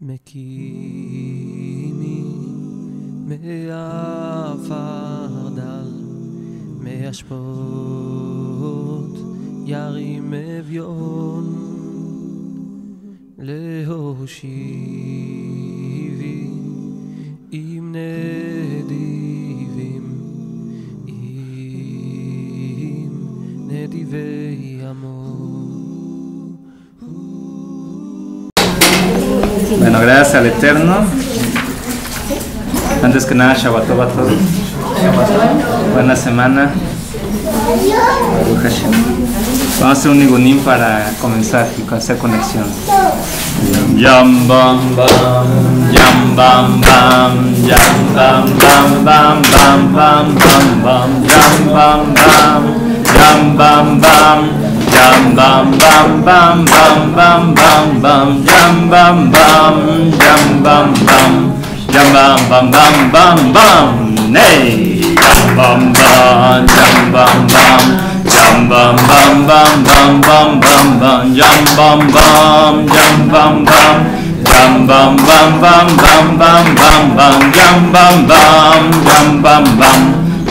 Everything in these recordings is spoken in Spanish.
מקימי מעפר דל מהשפות ירים אביון להושיבי עם נדיבים עם נדיבי amor. Bueno, gracias al Eterno. Antes que nada, Shabbat Tov a todos. Buena semana. Baruch Hashem. Vamos a hacer un nigunim para comenzar y hacer conexión. Yam bam bam, yam bam bam, yam bam bam bam bam bam bam bam, yam bam bam, yam bam bam. Jam bam bam bam bam bam bam bam jam bam bam jam bam bam jam bam bam bam bam bam nay jam bam bam jam bam bam jam bam bam bam bam bam bam bam jam bam bam jam bam bam jam bam bam bam bam bam bam bam jam bam bam jam bam bam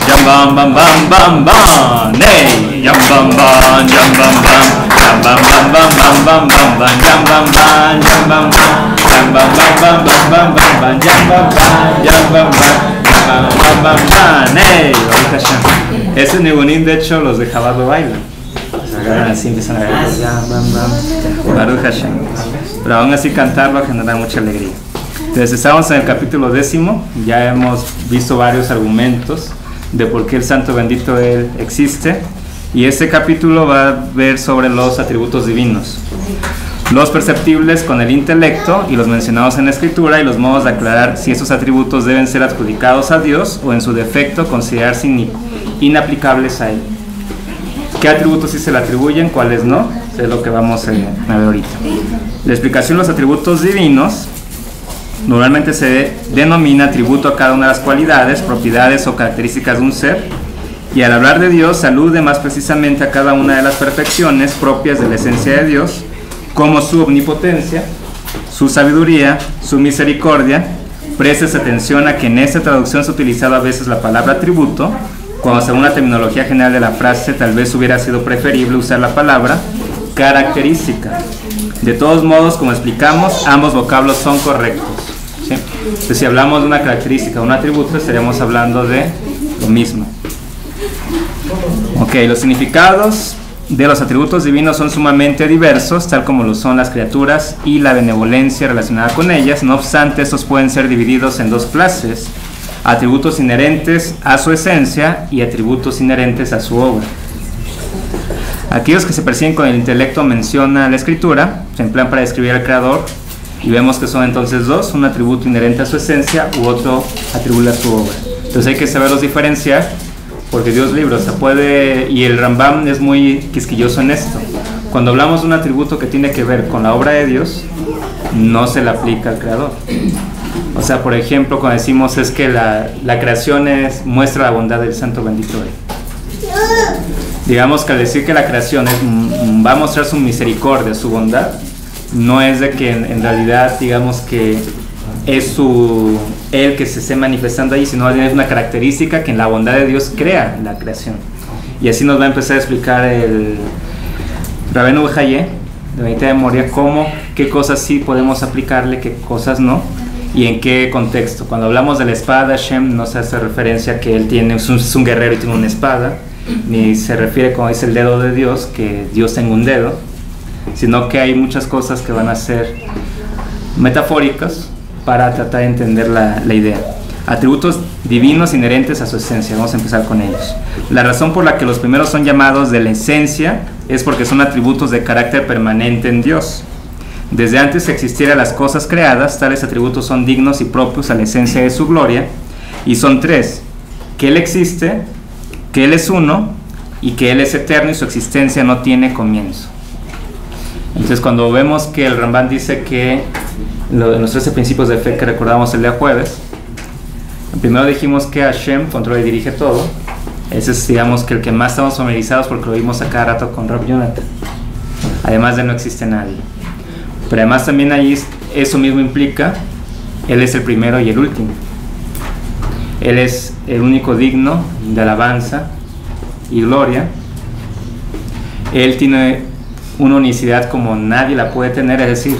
jam bam bam bam bam bam nay jam bam bam jam bam bam jam bam bam bam bam bam bam bam jam bam bam jam bam bam jam bam bam bam bam bam bam bam jam bam bam jam bam bam bam bam bam nay Baruch Hashem. Ese nigunim de hecho los de Chabad lo bailan, así empiezan a bailar jam bam bam Baruch Hashem, pero aún así cantarlo genera mucha alegría. Entonces estamos en el capítulo 10, ya hemos visto varios argumentos de por qué el santo bendito Él existe, y este capítulo va a ver sobre los atributos divinos, los perceptibles con el intelecto y los mencionados en la escritura, y los modos de aclarar si esos atributos deben ser adjudicados a Dios o en su defecto considerarse inaplicables a Él. ¿Qué atributos sí se le atribuyen, cuáles no? Es lo que vamos a ver ahorita. La explicación de los atributos divinos normalmente se denomina atributo a cada una de las cualidades, propiedades o características de un ser, y al hablar de Dios se alude más precisamente a cada una de las perfecciones propias de la esencia de Dios, como su omnipotencia, su sabiduría, su misericordia. Prestes atención a que en esta traducción se ha utilizado a veces la palabra atributo, cuando según la terminología general de la frase tal vez hubiera sido preferible usar la palabra característica. De todos modos, como explicamos, ambos vocablos son correctos, ¿sí? Entonces, si hablamos de una característica o un atributo, estaríamos hablando de lo mismo. Ok, los significados de los atributos divinos son sumamente diversos, tal como lo son las criaturas y la benevolencia relacionada con ellas. No obstante, estos pueden ser divididos en dos clases: atributos inherentes a su esencia y atributos inherentes a su obra. Aquellos que se persiguen con el intelecto menciona la escritura, se emplean para describir al creador, y vemos que son entonces dos: un atributo inherente a su esencia u otro atributo a su obra. Entonces hay que saberlos diferenciar, porque Dios libre, o sea, puede, y el Rambam es muy quisquilloso en esto. Cuando hablamos de un atributo que tiene que ver con la obra de Dios, no se le aplica al creador. O sea, por ejemplo, cuando decimos es que la creación muestra la bondad del santo bendito Él. Digamos que al decir que la creación va a mostrar su misericordia, su bondad, no es de que en realidad digamos que es Él que se esté manifestando ahí, sino es una característica que en la bondad de Dios crea la creación. Y así nos va a empezar a explicar el Rabenu Bejaye, de Benita de Moria, qué cosas sí podemos aplicarle, qué cosas no, y en qué contexto. Cuando hablamos de la espada, Hashem no se hace referencia a que Él es un guerrero y tiene una espada, ni se refiere como dice el dedo de Dios, que Dios tenga un dedo, sino que hay muchas cosas que van a ser metafóricas para tratar de entender la idea. Atributos divinos inherentes a su esencia. Vamos a empezar con ellos. La razón por la que los primeros son llamados de la esencia es porque son atributos de carácter permanente en Dios. Desde antes que existieran las cosas creadas, tales atributos son dignos y propios a la esencia de su gloria, y son tres: que Él existe, que Él es uno y que Él es eterno y su existencia no tiene comienzo. Entonces, cuando vemos que el Rambam dice que los 13 principios de fe que recordamos el día jueves, primero dijimos que Hashem controla y dirige todo. Ese es, digamos, que el que más estamos familiarizados porque lo vimos a cada rato con Rab Jonathan. Además de no existe nadie. Pero además también ahí eso mismo implica, Él es el primero y el último. Él es el único digno de alabanza y gloria. Él tiene una unicidad como nadie la puede tener, es decir,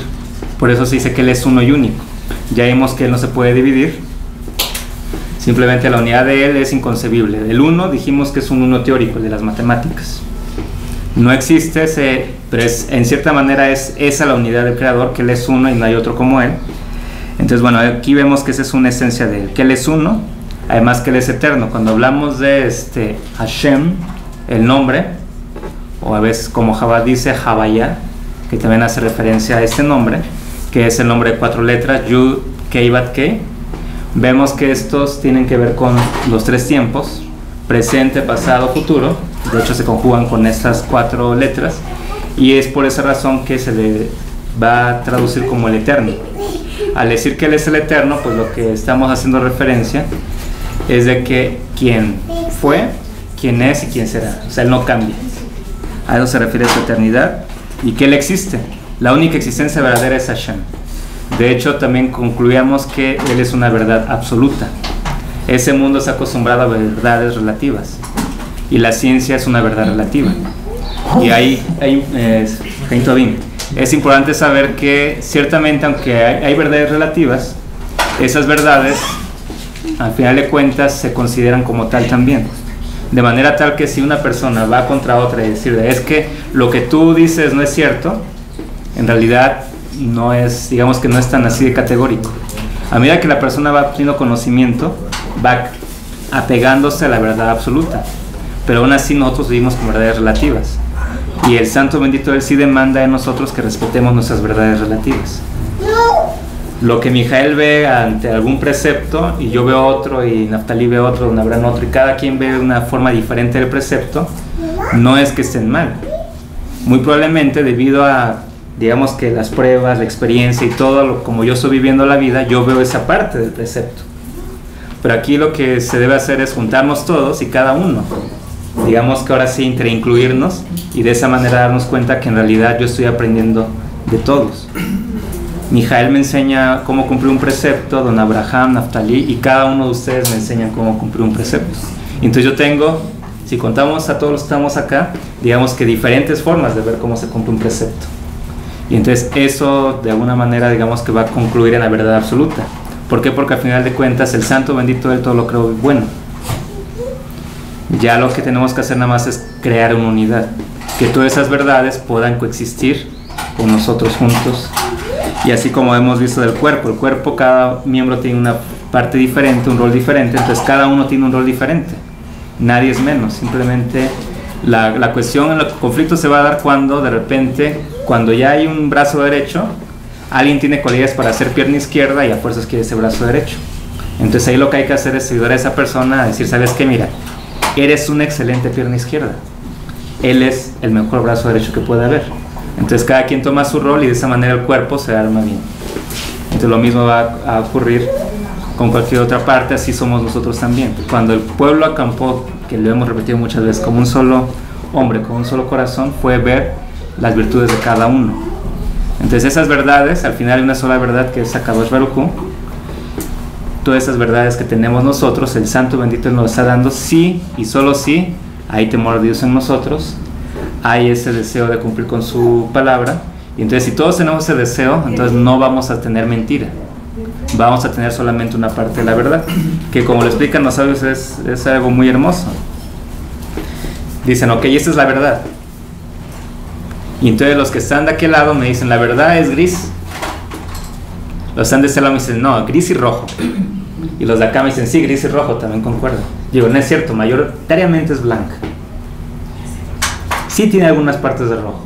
por eso se dice que Él es uno y único. Ya vimos que Él no se puede dividir, simplemente la unidad de Él es inconcebible. El uno dijimos que es un uno teórico, el de las matemáticas. No existe ese, pero en cierta manera es esa la unidad del Creador, que Él es uno y no hay otro como Él. Entonces, bueno, aquí vemos que esa es una esencia de Él, que Él es uno, además que Él es eterno. Cuando hablamos de Hashem, el nombre, o a veces como Jabad dice, Havaya, que también hace referencia a este nombre, que es el nombre de 4 letras, Yud, Kei, Bat, Kei, vemos que estos tienen que ver con los 3 tiempos, presente, pasado, futuro. De hecho se conjugan con estas 4 letras, y es por esa razón que se le va a traducir como el eterno. Al decir que Él es el eterno, pues lo que estamos haciendo referencia es de que quien fue, quién es y quién será. O sea, Él no cambia. A eso se refiere su eternidad, y que Él existe. La única existencia verdadera es Hashem. De hecho, también concluíamos que Él es una verdad absoluta. Ese mundo se ha acostumbrado a verdades relativas, y la ciencia es una verdad relativa. Y ahí es importante saber que ciertamente, aunque hay verdades relativas, esas verdades al final de cuentas se consideran como tal también, de manera tal que si una persona va contra otra y decirle es que lo que tú dices no es cierto, en realidad no es, digamos que no es tan así de categórico. A medida que la persona va obteniendo conocimiento, va apegándose a la verdad absoluta, pero aún así nosotros vivimos con verdades relativas, y el Santo Bendito Él sí demanda de nosotros que respetemos nuestras verdades relativas. Lo que Mijael ve ante algún precepto, y yo veo otro, y Naftali ve otro, Don Abraham otro, y cada quien ve una forma diferente del precepto, no es que estén mal. Muy probablemente debido a, digamos que las pruebas, la experiencia y todo, como yo estoy viviendo la vida, yo veo esa parte del precepto. Pero aquí lo que se debe hacer es juntarnos todos y cada uno, digamos que ahora sí, incluirnos, y de esa manera darnos cuenta que en realidad yo estoy aprendiendo de todos. Mijael me enseña cómo cumplir un precepto, Don Abraham, Naftali, y cada uno de ustedes me enseñan cómo cumplir un precepto. Entonces yo tengo, si contamos a todos los que estamos acá, digamos que diferentes formas de ver cómo se cumple un precepto. Y entonces eso de alguna manera digamos que va a concluir en la verdad absoluta. ¿Por qué? Porque al final de cuentas el Santo Bendito Él todo lo creó bueno. Ya lo que tenemos que hacer nada más es crear una unidad, que todas esas verdades puedan coexistir con nosotros juntos. Y así como hemos visto del cuerpo, el cuerpo, cada miembro tiene una parte diferente, un rol diferente, entonces cada uno tiene un rol diferente, nadie es menos. Simplemente la cuestión, el conflicto se va a dar cuando de repente, cuando ya hay un brazo derecho, alguien tiene cualidades para hacer pierna izquierda y a fuerzas quiere ese brazo derecho. Entonces ahí lo que hay que hacer es ayudar a esa persona a decir, ¿sabes qué? Mira, eres una excelente pierna izquierda, él es el mejor brazo derecho que puede haber. Entonces cada quien toma su rol y de esa manera el cuerpo se arma bien. Entonces lo mismo va a ocurrir con cualquier otra parte, así somos nosotros también. Cuando el pueblo acampó, que lo hemos repetido muchas veces, como un solo hombre, con un solo corazón, fue ver las virtudes de cada uno. Entonces esas verdades, al final hay una sola verdad que es Akadosh Baruj Hu. Todas esas verdades que tenemos nosotros, el Santo Bendito nos está dando, sí y solo sí, hay temor de Dios en nosotros, hay ese deseo de cumplir con su palabra, y entonces si todos tenemos ese deseo, entonces no vamos a tener mentira, vamos a tener solamente una parte de la verdad, que como lo explican los sabios es algo muy hermoso. Dicen, ok, esta es la verdad, y entonces los que están de aquel lado me dicen, la verdad es gris. Los que están de este lado me dicen, no, gris y rojo. Y los de acá me dicen, sí, gris y rojo, también concuerdo. Digo, no es cierto, mayoritariamente es blanca. Sí tiene algunas partes de rojo.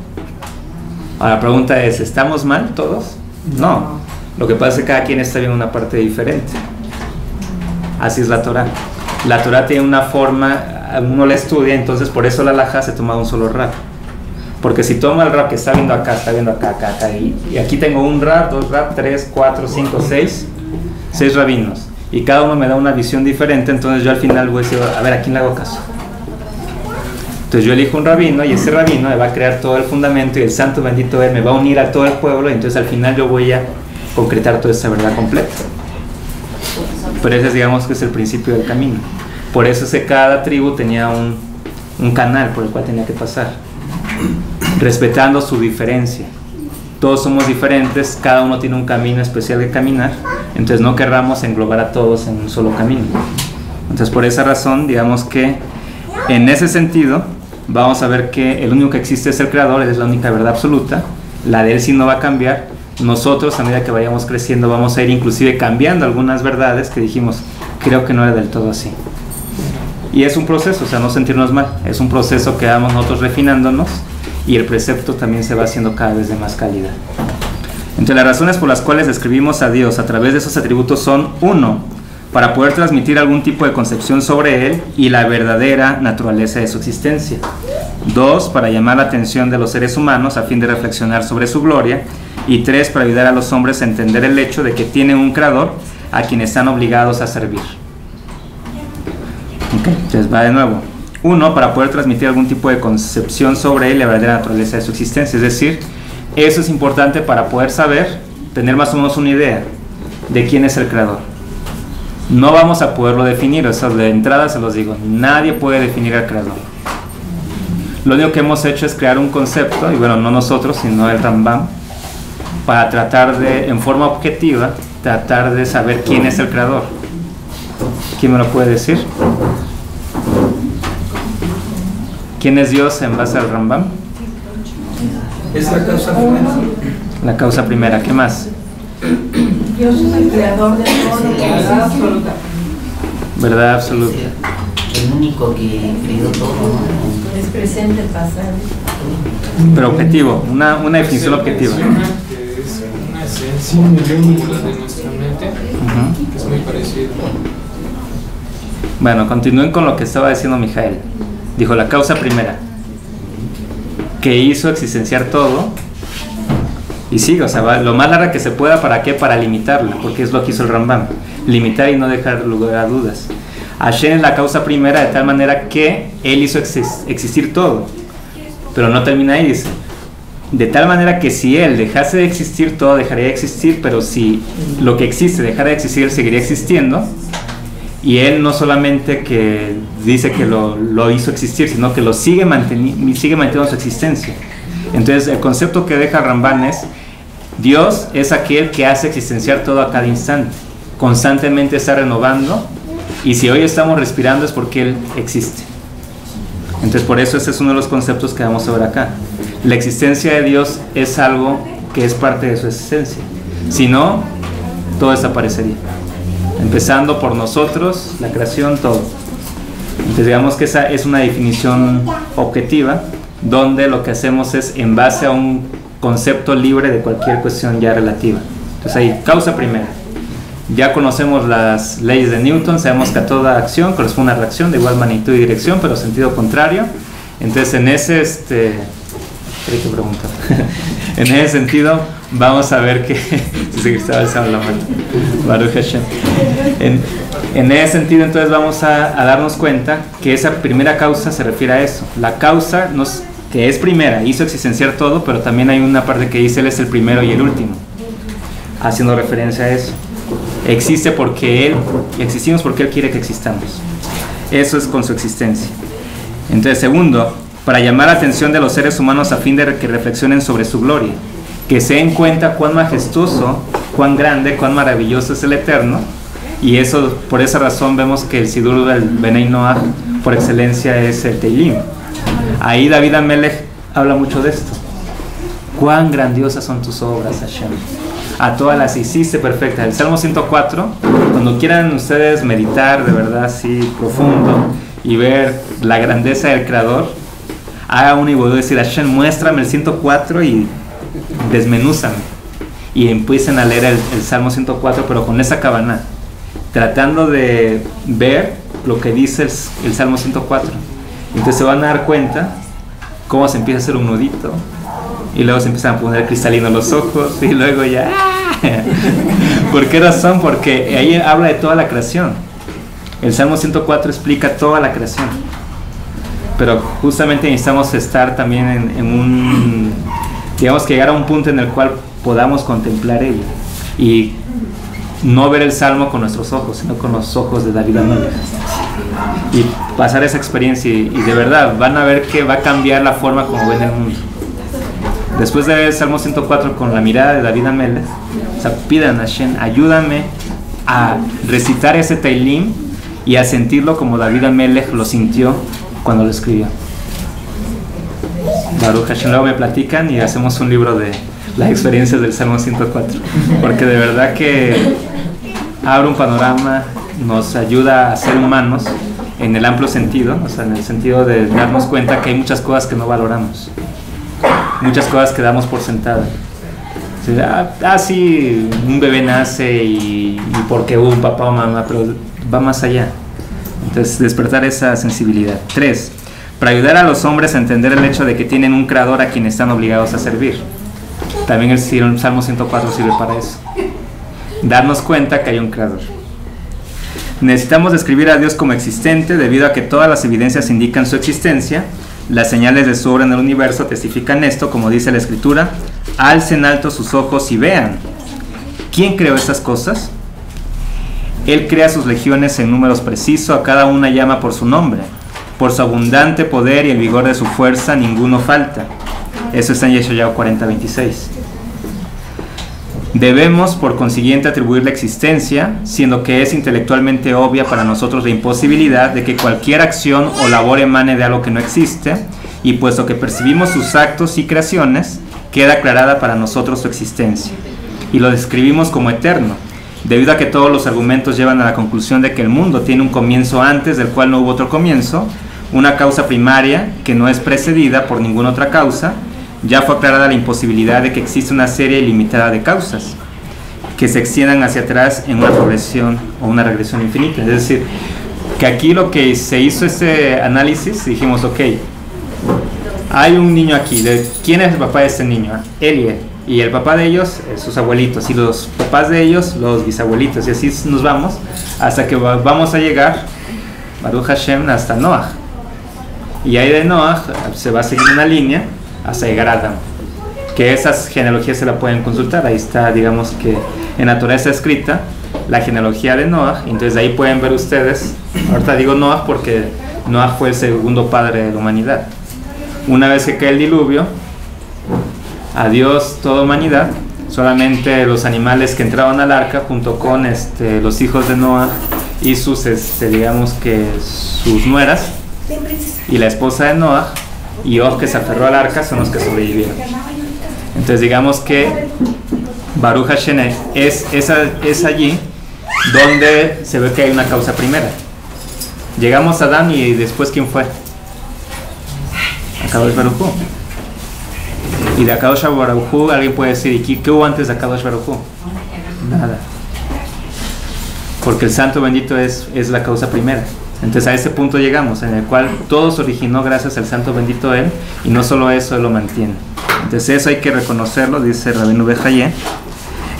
Ahora la pregunta es, ¿estamos mal todos? No. Lo que pasa es que cada quien está viendo una parte diferente. Así es la Torah. La Torah tiene una forma, uno la estudia, entonces por eso la halajá se toma un solo rab. Porque si toma el rab que está viendo acá, acá, y aquí tengo un rab, 2 rab, 3, 4, 5, 6 rabinos, y cada uno me da una visión diferente, entonces yo al final voy a decir, a ver, ¿a quién le hago caso? Entonces yo elijo un rabino, y ese rabino me va a crear todo el fundamento, y el Santo Bendito Él me va a unir a todo el pueblo, y entonces al final yo voy a concretar toda esa verdad completa. Pero ese, digamos, que es el principio del camino. Por eso cada tribu tenía un canal por el cual tenía que pasar, respetando su diferencia. Todos somos diferentes, cada uno tiene un camino especial que caminar, entonces no querramos englobar a todos en un solo camino. Entonces, por esa razón, digamos que en ese sentido vamos a ver que el único que existe es el Creador, es la única verdad absoluta, la de Él sí no va a cambiar. Nosotros, a medida que vayamos creciendo, vamos a ir inclusive cambiando algunas verdades que dijimos, creo que no era del todo así. Y es un proceso, o sea, no sentirnos mal, es un proceso que vamos nosotros refinándonos, y el precepto también se va haciendo cada vez de más calidad. Entre las razones por las cuales describimos a Dios a través de esos atributos son: 1, para poder transmitir algún tipo de concepción sobre Él y la verdadera naturaleza de su existencia; 2, para llamar la atención de los seres humanos a fin de reflexionar sobre su gloria; y 3, para ayudar a los hombres a entender el hecho de que tienen un Creador a quien están obligados a servir. Okay, entonces va de nuevo. 1, para poder transmitir algún tipo de concepción sobre Él y la verdadera naturaleza de su existencia. Es decir, eso es importante para poder saber, tener más o menos una idea de quién es el Creador. No vamos a poderlo definir, o sea, de entrada se los digo, nadie puede definir al Creador. Lo único que hemos hecho es crear un concepto, y bueno, no nosotros, sino el Rambam, para tratar de, en forma objetiva, tratar de saber quién es el Creador. ¿Quién me lo puede decir? ¿Quién es Dios en base al Rambam? Es la causa primera. La causa primera, ¿qué más? Dios es el creador de todo, verdad absoluta. Verdad absoluta. El único que creó todo, ¿no? Es presente, pasado. Pero objetivo, una definición objetiva. Que es una esencia como la de nuestra mente, que es muy parecido. Bueno, continúen con lo que estaba diciendo Mijael. Dijo la causa primera, que hizo existenciar todo, y sigue, o sea, va lo más larga que se pueda. ¿Para qué? Para limitarla, porque es lo que hizo el Rambam, limitar y no dejar lugar a dudas. Hashem es la causa primera de tal manera que Él hizo existir todo, pero no termina ahí, dice, de tal manera que si Él dejase de existir, todo dejaría de existir, pero si lo que existe dejara de existir, Él seguiría existiendo. Y Él no solamente que dice que lo hizo existir, sino que lo sigue manteniendo su existencia. Entonces el concepto que deja Rambam es: Dios es aquel que hace existenciar todo a cada instante, constantemente está renovando, y si hoy estamos respirando es porque Él existe. Entonces por eso ese es uno de los conceptos que vamos a ver acá. La existencia de Dios es algo que es parte de su existencia, si no, todo desaparecería. Empezando por nosotros, la creación, todo. Entonces digamos que esa es una definición objetiva, donde lo que hacemos es en base a un concepto libre de cualquier cuestión ya relativa. Entonces ahí, causa primera. Ya conocemos las leyes de Newton, sabemos que a toda acción corresponde una reacción de igual magnitud y dirección, pero sentido contrario. Entonces en ese, ¿qué pregunta? En ese sentido, vamos a ver que si estaba alzando la mano. Baruch Hashem. En ese sentido, entonces vamos a darnos cuenta que esa primera causa se refiere a eso. La causa que es primera, hizo existenciar todo, pero también hay una parte que dice Él es el primero y el último, haciendo referencia a eso. Existe porque existimos porque Él quiere que existamos. Eso es con su existencia. Entonces, segundo, para llamar la atención de los seres humanos a fin de que reflexionen sobre su gloria, que se den cuenta cuán majestuoso, cuán grande, cuán maravilloso es el Eterno. Y eso, por esa razón vemos que el Sidur del Benei Noach por excelencia es el Teilim. Ahí David Amelech habla mucho de esto. Cuán grandiosas son tus obras, Hashem. A todas las hiciste perfectas. El Salmo 104, cuando quieran ustedes meditar de verdad así profundo y ver la grandeza del Creador, haga uno y voy a decir: Hashem, muéstrame el 104 y desmenúzame. Y empiecen a leer el Salmo 104, pero con esa cabana, tratando de ver lo que dice el Salmo 104. Entonces se van a dar cuenta cómo se empieza a hacer un nudito, y luego se empiezan a poner cristalinos los ojos, y luego ya ¿por qué razón? Porque ahí habla de toda la creación. El Salmo 104 explica toda la creación, pero justamente necesitamos estar también en un, digamos que llegar a un punto en el cual podamos contemplar ello. y no ver el Salmo con nuestros ojos, sino con los ojos de David Amelech, y pasar esa experiencia, y de verdad van a ver que va a cambiar la forma como ven el mundo. Después de ver el Salmo 104 con la mirada de David Amelech, o sea, pidan a Hashem, ayúdame a recitar ese Teilim y a sentirlo como David Amelech lo sintió cuando lo escribió. Baruch Hashem, luego me platican y hacemos un libro de las experiencias del Salmo 104, porque de verdad que abre un panorama, nos ayuda a ser humanos en el amplio sentido, o sea, en el sentido de darnos cuenta que hay muchas cosas que no valoramos, muchas cosas que damos por sentadas. Sí, un bebé nace y porque hubo un papá o mamá, pero va más allá. Entonces, despertar esa sensibilidad. 3. Para ayudar a los hombres a entender el hecho de que tienen un creador a quien están obligados a servir. También el Salmo 104 sirve para eso. Darnos cuenta que hay un creador. Necesitamos describir a Dios como existente debido a que todas las evidencias indican su existencia. Las señales de su obra en el universo testifican esto, como dice la Escritura: alcen alto sus ojos y vean. ¿Quién creó estas cosas? Él crea sus legiones en números precisos, a cada una llama por su nombre. Por su abundante poder y el vigor de su fuerza, ninguno falta. Eso está en Yeshayahu 40:26. Debemos, por consiguiente, atribuir la existencia, siendo que es intelectualmente obvia para nosotros la imposibilidad de que cualquier acción o labor emane de algo que no existe, y puesto que percibimos sus actos y creaciones, queda aclarada para nosotros su existencia, y lo describimos como eterno, debido a que todos los argumentos llevan a la conclusión de que el mundo tiene un comienzo antes del cual no hubo otro comienzo, una causa primaria que no es precedida por ninguna otra causa. Ya fue aclarada la imposibilidad de que existe una serie ilimitada de causas que se extiendan hacia atrás en una progresión o una regresión infinita. Es decir, que aquí lo que se hizo ese análisis, dijimos, ok, hay un niño aquí, ¿quién es el papá de este niño? Él y él. Y el papá de ellos, sus abuelitos, y los papás de ellos, los bisabuelitos, y así nos vamos hasta que vamos a llegar, Baruch Hashem, hasta Noah. Y ahí de Noah se va a seguir una línea hasta llegar a Adán, que esas genealogías se la pueden consultar. Ahí está, digamos que en la Torah está escrita la genealogía de Noah, entonces ahí pueden ver ustedes. Ahorita digo Noah porque Noah fue el segundo padre de la humanidad. Una vez que cae el diluvio, adiós toda humanidad, solamente los animales que entraban al arca junto con los hijos de Noah y sus digamos que sus nueras y la esposa de Noah y Og, que se aferró al arca, son los que sobrevivieron. Entonces digamos que Baruch Hashem es allí donde se ve que hay una causa primera. Llegamos a Adán y después ¿quién fue? Akadosh Baruj Hu. Y de Akadosh Baruj Hu alguien puede decir, ¿y qué hubo antes de Akadosh Baruj Hu? Nada. Porque el santo bendito es la causa primera. Entonces a ese punto llegamos, en el cual todo se originó gracias al santo bendito Él, y no solo eso, Él lo mantiene. Entonces eso hay que reconocerlo, dice Rabbeinu Bejaye.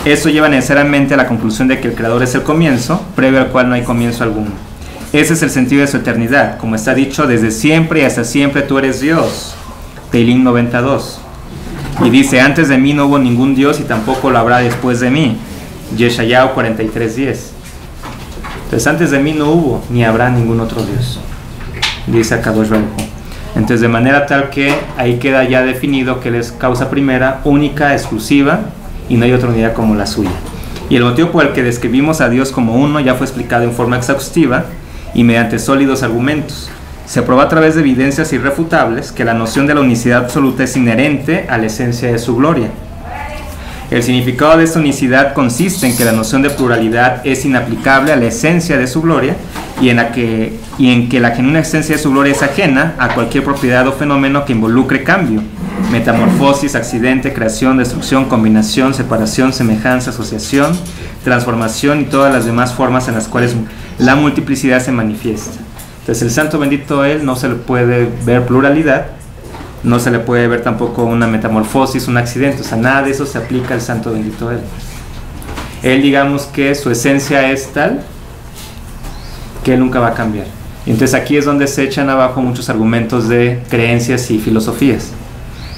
Eso lleva necesariamente a la conclusión de que el Creador es el comienzo, previo al cual no hay comienzo alguno. Ese es el sentido de su eternidad, como está dicho, desde siempre y hasta siempre tú eres Dios. Teilim 92. Y dice, antes de mí no hubo ningún Dios y tampoco lo habrá después de mí. Yeshayahu 43:10. Entonces antes de mí no hubo ni habrá ningún otro Dios, dice Akadosh Baruj Hu. Entonces de manera tal que ahí queda ya definido que Él es causa primera, única, exclusiva, y no hay otra unidad como la suya. Y el motivo por el que describimos a Dios como uno ya fue explicado en forma exhaustiva y mediante sólidos argumentos. Se probó a través de evidencias irrefutables que la noción de la unicidad absoluta es inherente a la esencia de su gloria. El significado de esta unicidad consiste en que la noción de pluralidad es inaplicable a la esencia de su gloria y en que la genuina esencia de su gloria es ajena a cualquier propiedad o fenómeno que involucre cambio, metamorfosis, accidente, creación, destrucción, combinación, separación, semejanza, asociación, transformación y todas las demás formas en las cuales la multiplicidad se manifiesta. Entonces el santo bendito Él no se le puede ver pluralidad, no se le puede ver tampoco una metamorfosis, un accidente, o sea, nada de eso se aplica al santo bendito Él. Él, digamos que su esencia es tal que Él nunca va a cambiar. Y entonces aquí es donde se echan abajo muchos argumentos de creencias y filosofías,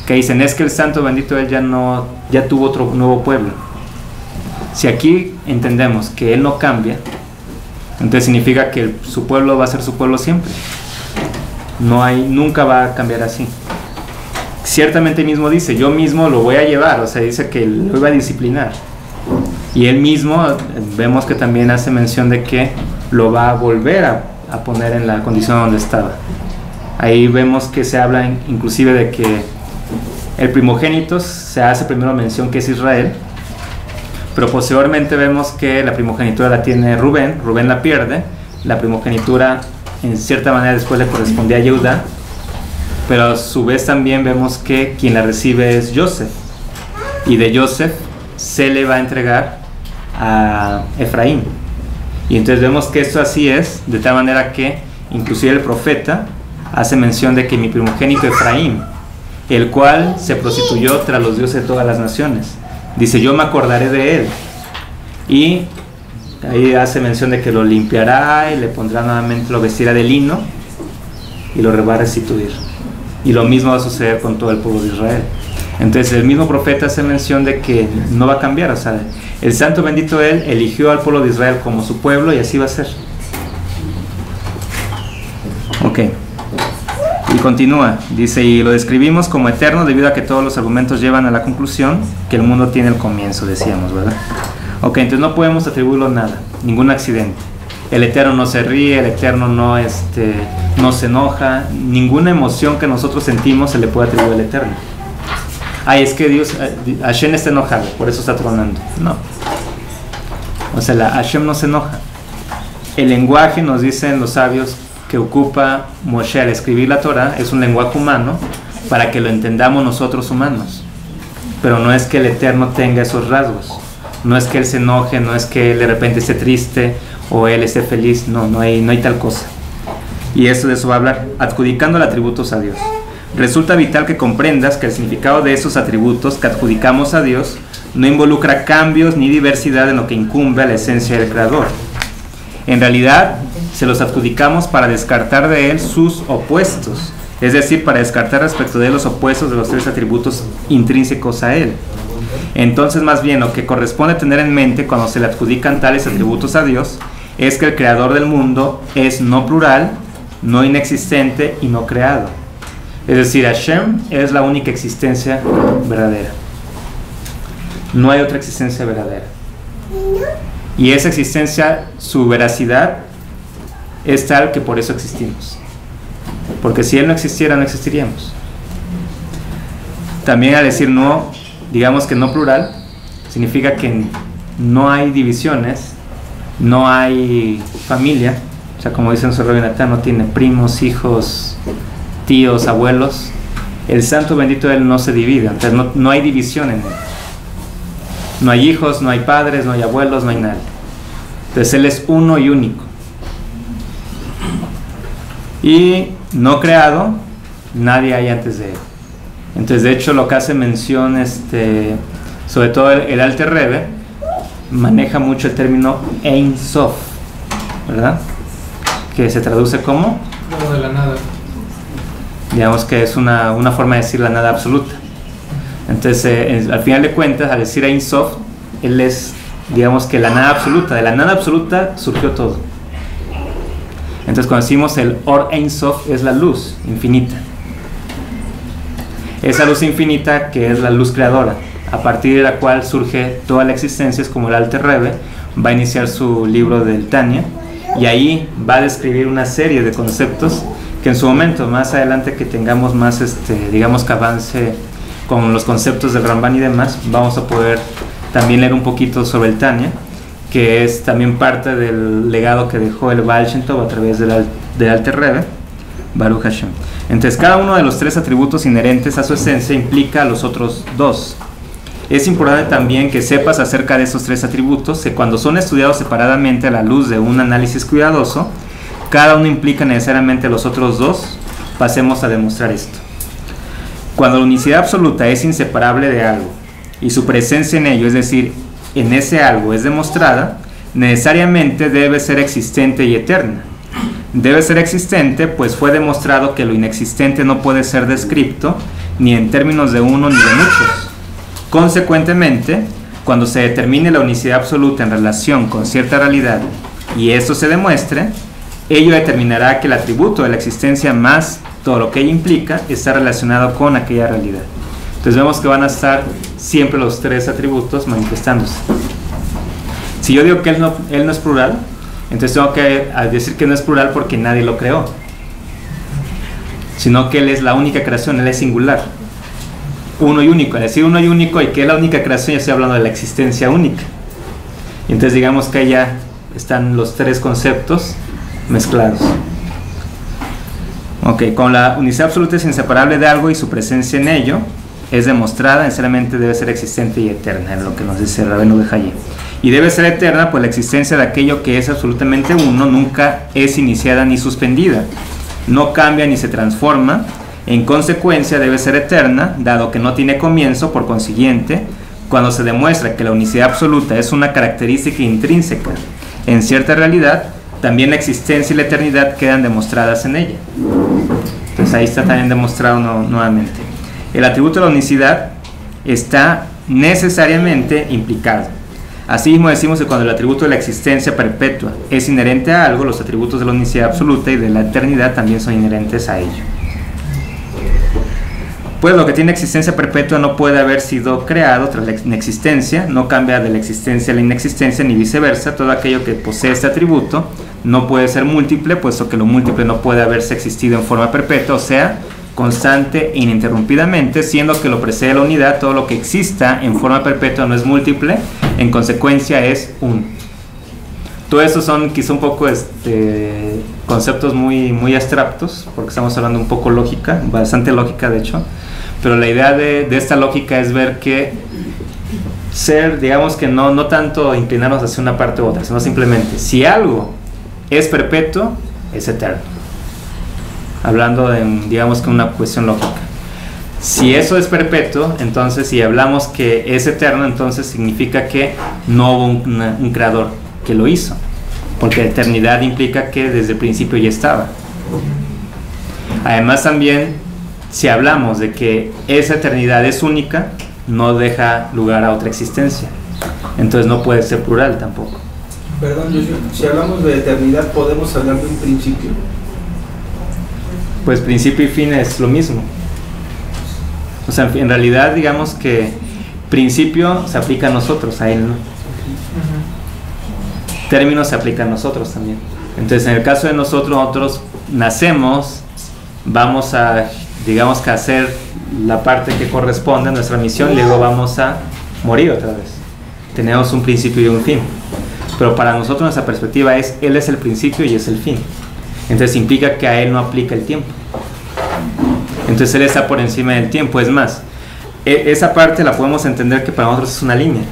que dicen, es que el santo bendito Él ya tuvo otro nuevo pueblo. Si aquí entendemos que Él no cambia, entonces significa que su pueblo va a ser su pueblo siempre. Nunca va a cambiar así. Ciertamente mismo dice, yo mismo lo voy a llevar, o sea, dice que lo iba a disciplinar. Y Él mismo, vemos que también hace mención de que lo va a volver a poner en la condición donde estaba. Ahí vemos que se habla inclusive de que el primogénito, se hace primero mención que es Israel, pero posteriormente vemos que la primogenitura la tiene Rubén la pierde, la primogenitura en cierta manera después le correspondía a Judá, pero a su vez también vemos que quien la recibe es Joseph, y de Joseph se le va a entregar a Efraín. Y entonces vemos que esto así es, de tal manera que inclusive el profeta hace mención de que mi primogénito Efraín, el cual se prostituyó tras los dioses de todas las naciones, dice, yo me acordaré de él. Y ahí hace mención de que lo limpiará y le pondrá nuevamente, lo vestirá de lino y lo va a restituir. Y lo mismo va a suceder con todo el pueblo de Israel. Entonces el mismo profeta hace mención de que no va a cambiar, o sea, el santo bendito Él eligió al pueblo de Israel como su pueblo y así va a ser. Ok. Y continúa, dice, y lo describimos como eterno debido a que todos los argumentos llevan a la conclusión que el mundo tiene el comienzo, decíamos, ¿verdad? Ok, entonces no podemos atribuirlo a nada, ningún accidente. El eterno no se ríe, el eterno no se enoja, ninguna emoción que nosotros sentimos se le puede atribuir al eterno. Ay, es que Dios, Hashem está enojado, por eso está tronando. No. O sea, Hashem no se enoja. El lenguaje, nos dicen los sabios, que ocupa Moshe al escribir la Torah es un lenguaje humano para que lo entendamos nosotros humanos, pero no es que el Eterno tenga esos rasgos, no es que Él se enoje, no es que Él de repente esté triste o Él esté feliz, no hay tal cosa. Y de eso va a hablar, adjudicando atributos a Dios. Resulta vital que comprendas que el significado de esos atributos que adjudicamos a Dios no involucra cambios ni diversidad en lo que incumbe a la esencia del Creador. En realidad, se los adjudicamos para descartar de Él sus opuestos, es decir, para descartar respecto de Él los opuestos de los tres atributos intrínsecos a Él. Entonces, más bien, lo que corresponde tener en mente cuando se le adjudican tales atributos a Dios es que el Creador del mundo es no plural, no inexistente y no creado. Es decir, Hashem es la única existencia verdadera. No hay otra existencia verdadera. Y esa existencia, su veracidad, es tal que por eso existimos. Porque si Él no existiera, no existiríamos. También al decir no, digamos que no plural, significa que no hay divisiones, no hay familia. O sea, como dice nuestro Rabbi Natán, no tiene primos, hijos, tíos, abuelos. El santo bendito de Él no se divide, entonces no hay división en Él. No hay hijos, no hay padres, no hay abuelos, no hay nadie. Entonces Él es uno y único. Y no creado, nadie hay antes de Él. Entonces, de hecho, lo que hace mención, sobre todo el Alter Rebbe, maneja mucho el término Ein Sof, ¿verdad? Que se traduce como Luego de la nada. Digamos que es una forma de decir la nada absoluta. Entonces, al final de cuentas, al decir Ein Sof, Él es, digamos que la nada absoluta. De la nada absoluta surgió todo. Entonces, cuando decimos el Or Ein Sof, es la luz infinita. Esa luz infinita que es la luz creadora, a partir de la cual surge toda la existencia, es como el Alter Rebbe va a iniciar su libro del Tanya, y ahí va a describir una serie de conceptos que en su momento, más adelante que tengamos más, digamos que avance con los conceptos del Ramban y demás, vamos a poder también leer un poquito sobre el Tanya, que es también parte del legado que dejó el Baal Shem Tov a través del Alter Rebbe, Baruch Hashem. Entonces, cada uno de los tres atributos inherentes a su esencia implica a los otros dos. Es importante también que sepas acerca de esos tres atributos, que cuando son estudiados separadamente a la luz de un análisis cuidadoso, cada uno implica necesariamente a los otros dos. Pasemos a demostrar esto. Cuando la unicidad absoluta es inseparable de algo y su presencia en ello, es decir, en ese algo es demostrada, necesariamente debe ser existente y eterna. Debe ser existente, pues fue demostrado que lo inexistente no puede ser descrito ni en términos de uno ni de muchos. Consecuentemente, cuando se determine la unicidad absoluta en relación con cierta realidad y esto se demuestre, ello determinará que el atributo de la existencia más todo lo que ella implica está relacionado con aquella realidad. Entonces vemos que van a estar siempre los tres atributos manifestándose. Si yo digo que él no es plural, entonces tengo que decir que no es plural porque nadie lo creó, sino que él es la única creación, él es singular, uno y único. Al decir uno y único y que es la única creación, ya estoy hablando de la existencia única. Y entonces digamos que ya están los tres conceptos mezclados. Ok, con la unicidad absoluta es inseparable de algo y su presencia en ello es demostrada, necesariamente debe ser existente y eterna, es lo que nos dice Rabbeinu Behaye. Y debe ser eterna, pues la existencia de aquello que es absolutamente uno nunca es iniciada ni suspendida, no cambia ni se transforma, en consecuencia debe ser eterna, dado que no tiene comienzo. Por consiguiente, cuando se demuestra que la unicidad absoluta es una característica intrínseca en cierta realidad, también la existencia y la eternidad quedan demostradas en ella. Entonces ahí está también demostrado nuevamente. El atributo de la unicidad está necesariamente implicado. Asimismo decimos que cuando el atributo de la existencia perpetua es inherente a algo, los atributos de la unicidad absoluta y de la eternidad también son inherentes a ello. Pues lo que tiene existencia perpetua no puede haber sido creado tras la inexistencia, no cambia de la existencia a la inexistencia ni viceversa. Todo aquello que posee este atributo no puede ser múltiple, puesto que lo múltiple no puede haberse existido en forma perpetua, o sea, constante e ininterrumpidamente, siendo que lo precede la unidad. Todo lo que exista en forma perpetua no es múltiple, en consecuencia es uno. Todo esto son quizá un poco conceptos muy abstractos, porque estamos hablando un poco lógica, bastante lógica de hecho, pero la idea de esta lógica es ver que digamos que no tanto inclinarnos hacia una parte u otra, sino simplemente si algo es perpetuo, es eterno, hablando de, digamos que una cuestión lógica. Si eso es perpetuo, entonces si hablamos que es eterno, entonces significa que no hubo un creador que lo hizo, porque eternidad implica que desde el principio ya estaba. Además también, si hablamos de que esa eternidad es única, no deja lugar a otra existencia, entonces no puede ser plural tampoco. Perdón, Joshua, si hablamos de eternidad, ¿podemos hablar de un principio? Pues principio y fin es lo mismo. O sea, en realidad digamos que principio se aplica a nosotros, a él no. Término se aplica a nosotros también. Entonces en el caso de nosotros nacemos, vamos a, digamos que hacer la parte que corresponde a nuestra misión, y luego vamos a morir otra vez. Tenemos un principio y un fin, pero para nosotros nuestra perspectiva es, él es el principio y es el fin. Entonces implica que a él no aplica el tiempo, entonces él está por encima del tiempo. Es más, esa parte la podemos entender que para nosotros es una línea.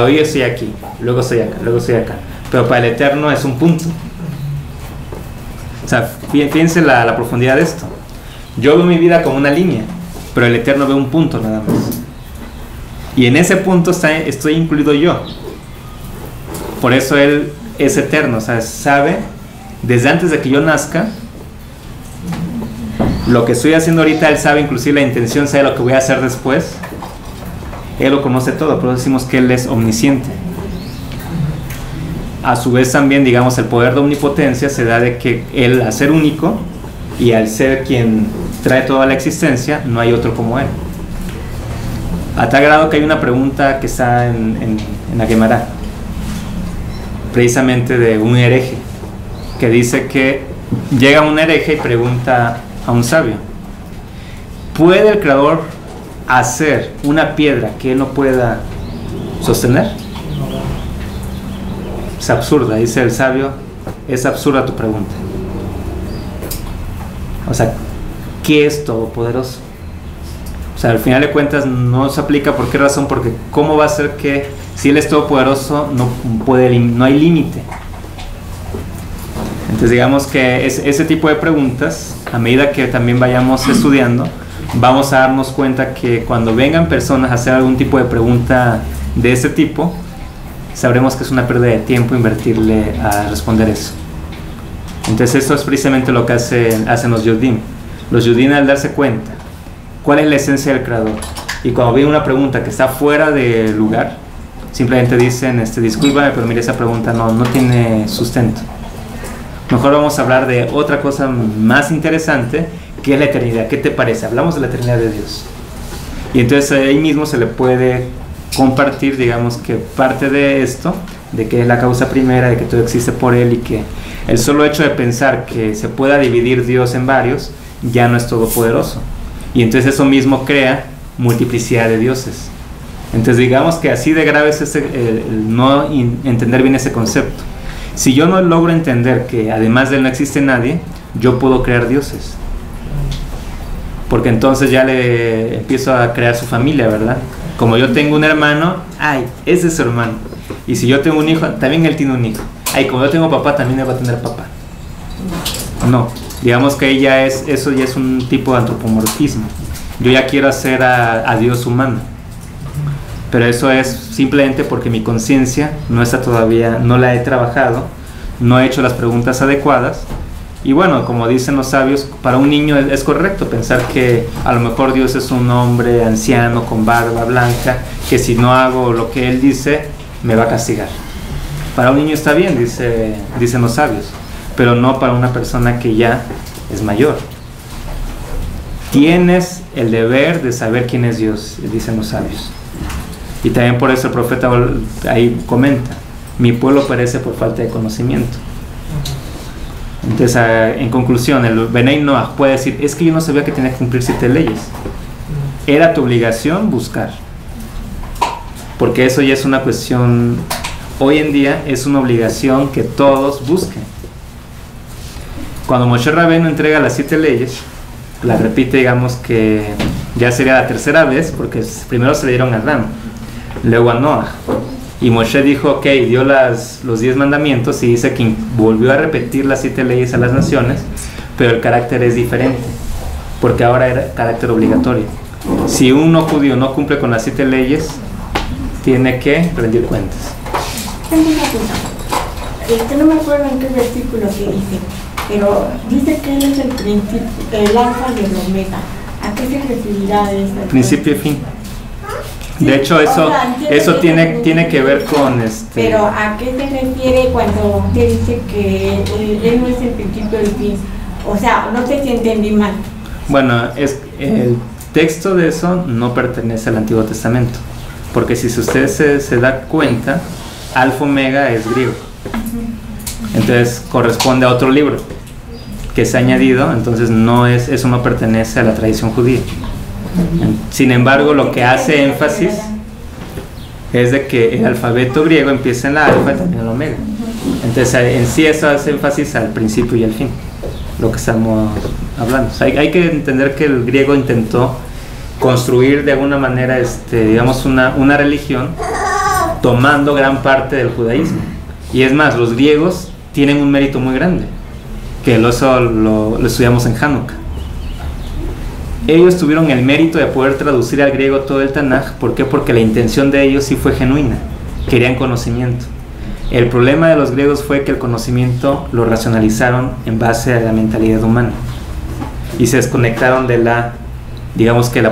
Hoy estoy aquí, luego estoy acá, luego estoy acá, pero para el eterno es un punto. O sea, fíjense la profundidad de esto. Yo veo mi vida como una línea, pero el eterno ve un punto nada más, y en ese punto estoy incluido yo. Por eso él es eterno, o sea, sabe desde antes de que yo nazca lo que estoy haciendo ahorita. Él sabe inclusive la intención, sabe lo que voy a hacer después. Él lo conoce todo, por eso decimos que él es omnisciente. A su vez también, digamos, el poder de omnipotencia se da de que él, al ser único y al ser quien trae toda la existencia, no hay otro como él. A tal grado que hay una pregunta que está en la Gemara, precisamente de un hereje, que dice que llega un hereje y pregunta a un sabio: ¿puede el creador hacer una piedra que él no pueda sostener? Es absurda, dice el sabio, es absurda tu pregunta. O sea, ¿qué es todopoderoso? O sea, al final de cuentas no se aplica. ¿Por qué razón? Porque ¿cómo va a ser que si él es todopoderoso no hay límite? Entonces digamos que ese tipo de preguntas, a medida que también vayamos estudiando, vamos a darnos cuenta que cuando vengan personas a hacer algún tipo de pregunta de ese tipo, sabremos que es una pérdida de tiempo invertirle a responder eso. Entonces eso es precisamente lo que hacen los Yudim. Los Yudim, al darse cuenta cuál es la esencia del creador, y cuando viene una pregunta que está fuera de lugar, simplemente dicen, discúlpame, pero mira, esa pregunta no tiene sustento. Mejor vamos a hablar de otra cosa más interesante, que es la eternidad. ¿Qué te parece? Hablamos de la eternidad de Dios. Y entonces ahí mismo se le puede compartir, digamos, que parte de esto, de que es la causa primera, de que todo existe por Él, y que el solo hecho de pensar que se pueda dividir Dios en varios, ya no es todopoderoso. Y entonces eso mismo crea multiplicidad de dioses. Entonces digamos que así de grave es el no entender bien ese concepto. Si yo no logro entender que además de Él no existe nadie, yo puedo crear dioses. Porque entonces ya le empiezo a crear su familia, ¿verdad? Como yo tengo un hermano, ay, ese es su hermano. Y si yo tengo un hijo, también él tiene un hijo. Ay, como yo tengo papá, también él va a tener papá. No, digamos que eso ya es un tipo de antropomorfismo. Yo ya quiero hacer a Dios humano. Pero eso es simplemente porque mi conciencia no está todavía, no la he trabajado, no he hecho las preguntas adecuadas. Y bueno, como dicen los sabios, para un niño es correcto pensar que a lo mejor Dios es un hombre anciano con barba blanca, que si no hago lo que Él dice, me va a castigar. Para un niño está bien, dicen los sabios, pero no para una persona que ya es mayor. Tienes el deber de saber quién es Dios, dicen los sabios. Y también por eso el profeta ahí comenta, mi pueblo perece por falta de conocimiento. Entonces, en conclusión, el Benay Noach puede decir, es que yo no sabía que tenía que cumplir 7 leyes. Era tu obligación buscar. Porque eso ya es una cuestión, hoy en día es una obligación que todos busquen. Cuando Moshe Rabbeinu entrega las 7 leyes, la repite, digamos que ya sería la tercera vez, porque primero se le dieron a Adán, luego a Noach. Y Moshe dijo, ok, dio los 10 mandamientos y dice que volvió a repetir las 7 leyes a las naciones, pero el carácter es diferente, porque ahora era carácter obligatorio. Si un no judío no cumple con las 7 leyes, tiene que rendir cuentas. Tengo una pregunta. No me acuerdo en qué versículo que dice, pero dice que Él es el principio, el alfa y el omega. ¿A qué se referirá eso? Principio y fin. De hecho, eso tiene que ver con Pero ¿a qué se refiere cuando usted dice que él no es el principio y el fin? O sea, no sé si entendí mal. Bueno, el texto de eso no pertenece al Antiguo Testamento, porque si usted se da cuenta, Alfa Omega es griego. Entonces corresponde a otro libro que se ha añadido, entonces eso no pertenece a la tradición judía. Sin embargo, lo que hace énfasis es de que el alfabeto griego empieza en la alfa y también en la omega. Entonces en sí eso hace énfasis al principio y al fin, lo que estamos hablando. O sea, hay que entender que el griego intentó construir de alguna manera digamos una religión tomando gran parte del judaísmo. Y es más, los griegos tienen un mérito muy grande, que eso lo estudiamos en Hanukkah. Ellos tuvieron el mérito de poder traducir al griego todo el Tanaj. ¿Por qué? Porque la intención de ellos sí fue genuina, querían conocimiento. El problema de los griegos fue que el conocimiento lo racionalizaron en base a la mentalidad humana y se desconectaron de la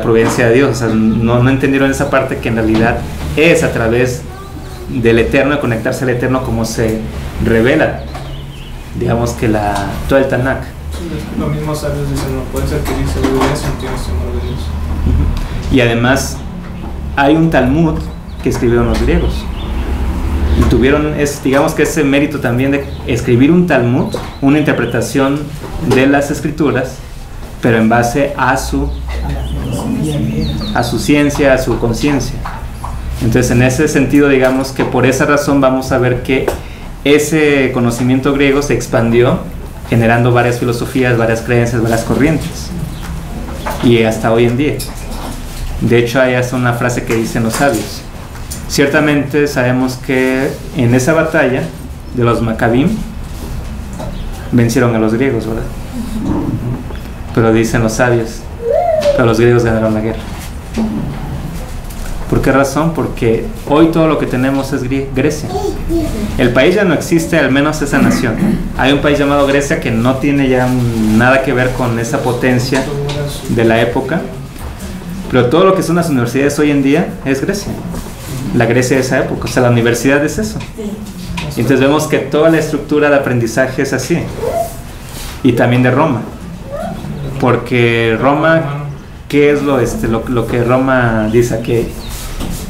providencia de Dios. O sea, no entendieron esa parte que en realidad es a través del Eterno, de conectarse al Eterno, como se revela, digamos que todo el Tanaj. Los mismos sabios dicen, no puedes adquirir sabiduría si no tienes temor de Dios. Y además hay un Talmud que escribieron los griegos y tuvieron digamos que ese mérito también de escribir un Talmud, una interpretación de las escrituras, pero en base a su ciencia, a su conciencia. Entonces en ese sentido, digamos que por esa razón vamos a ver que ese conocimiento griego se expandió, generando varias filosofías, varias creencias, varias corrientes, y hasta hoy en día. De hecho, hay hasta una frase que dicen los sabios. Ciertamente sabemos que en esa batalla de los Maccabim vencieron a los griegos, ¿verdad? Pero dicen los sabios, pero los griegos ganaron la guerra. ¿Por qué razón? Porque hoy todo lo que tenemos es Grecia. El país ya no existe, al menos esa nación. Hay un país llamado Grecia que no tiene ya nada que ver con esa potencia de la época, pero todo lo que son las universidades hoy en día es Grecia. la Grecia de esa época. O sea, la universidad es eso. Sí. Y entonces vemos que toda la estructura de aprendizaje es así. Y también de Roma. Porque Roma, ¿qué es lo que Roma dice? Que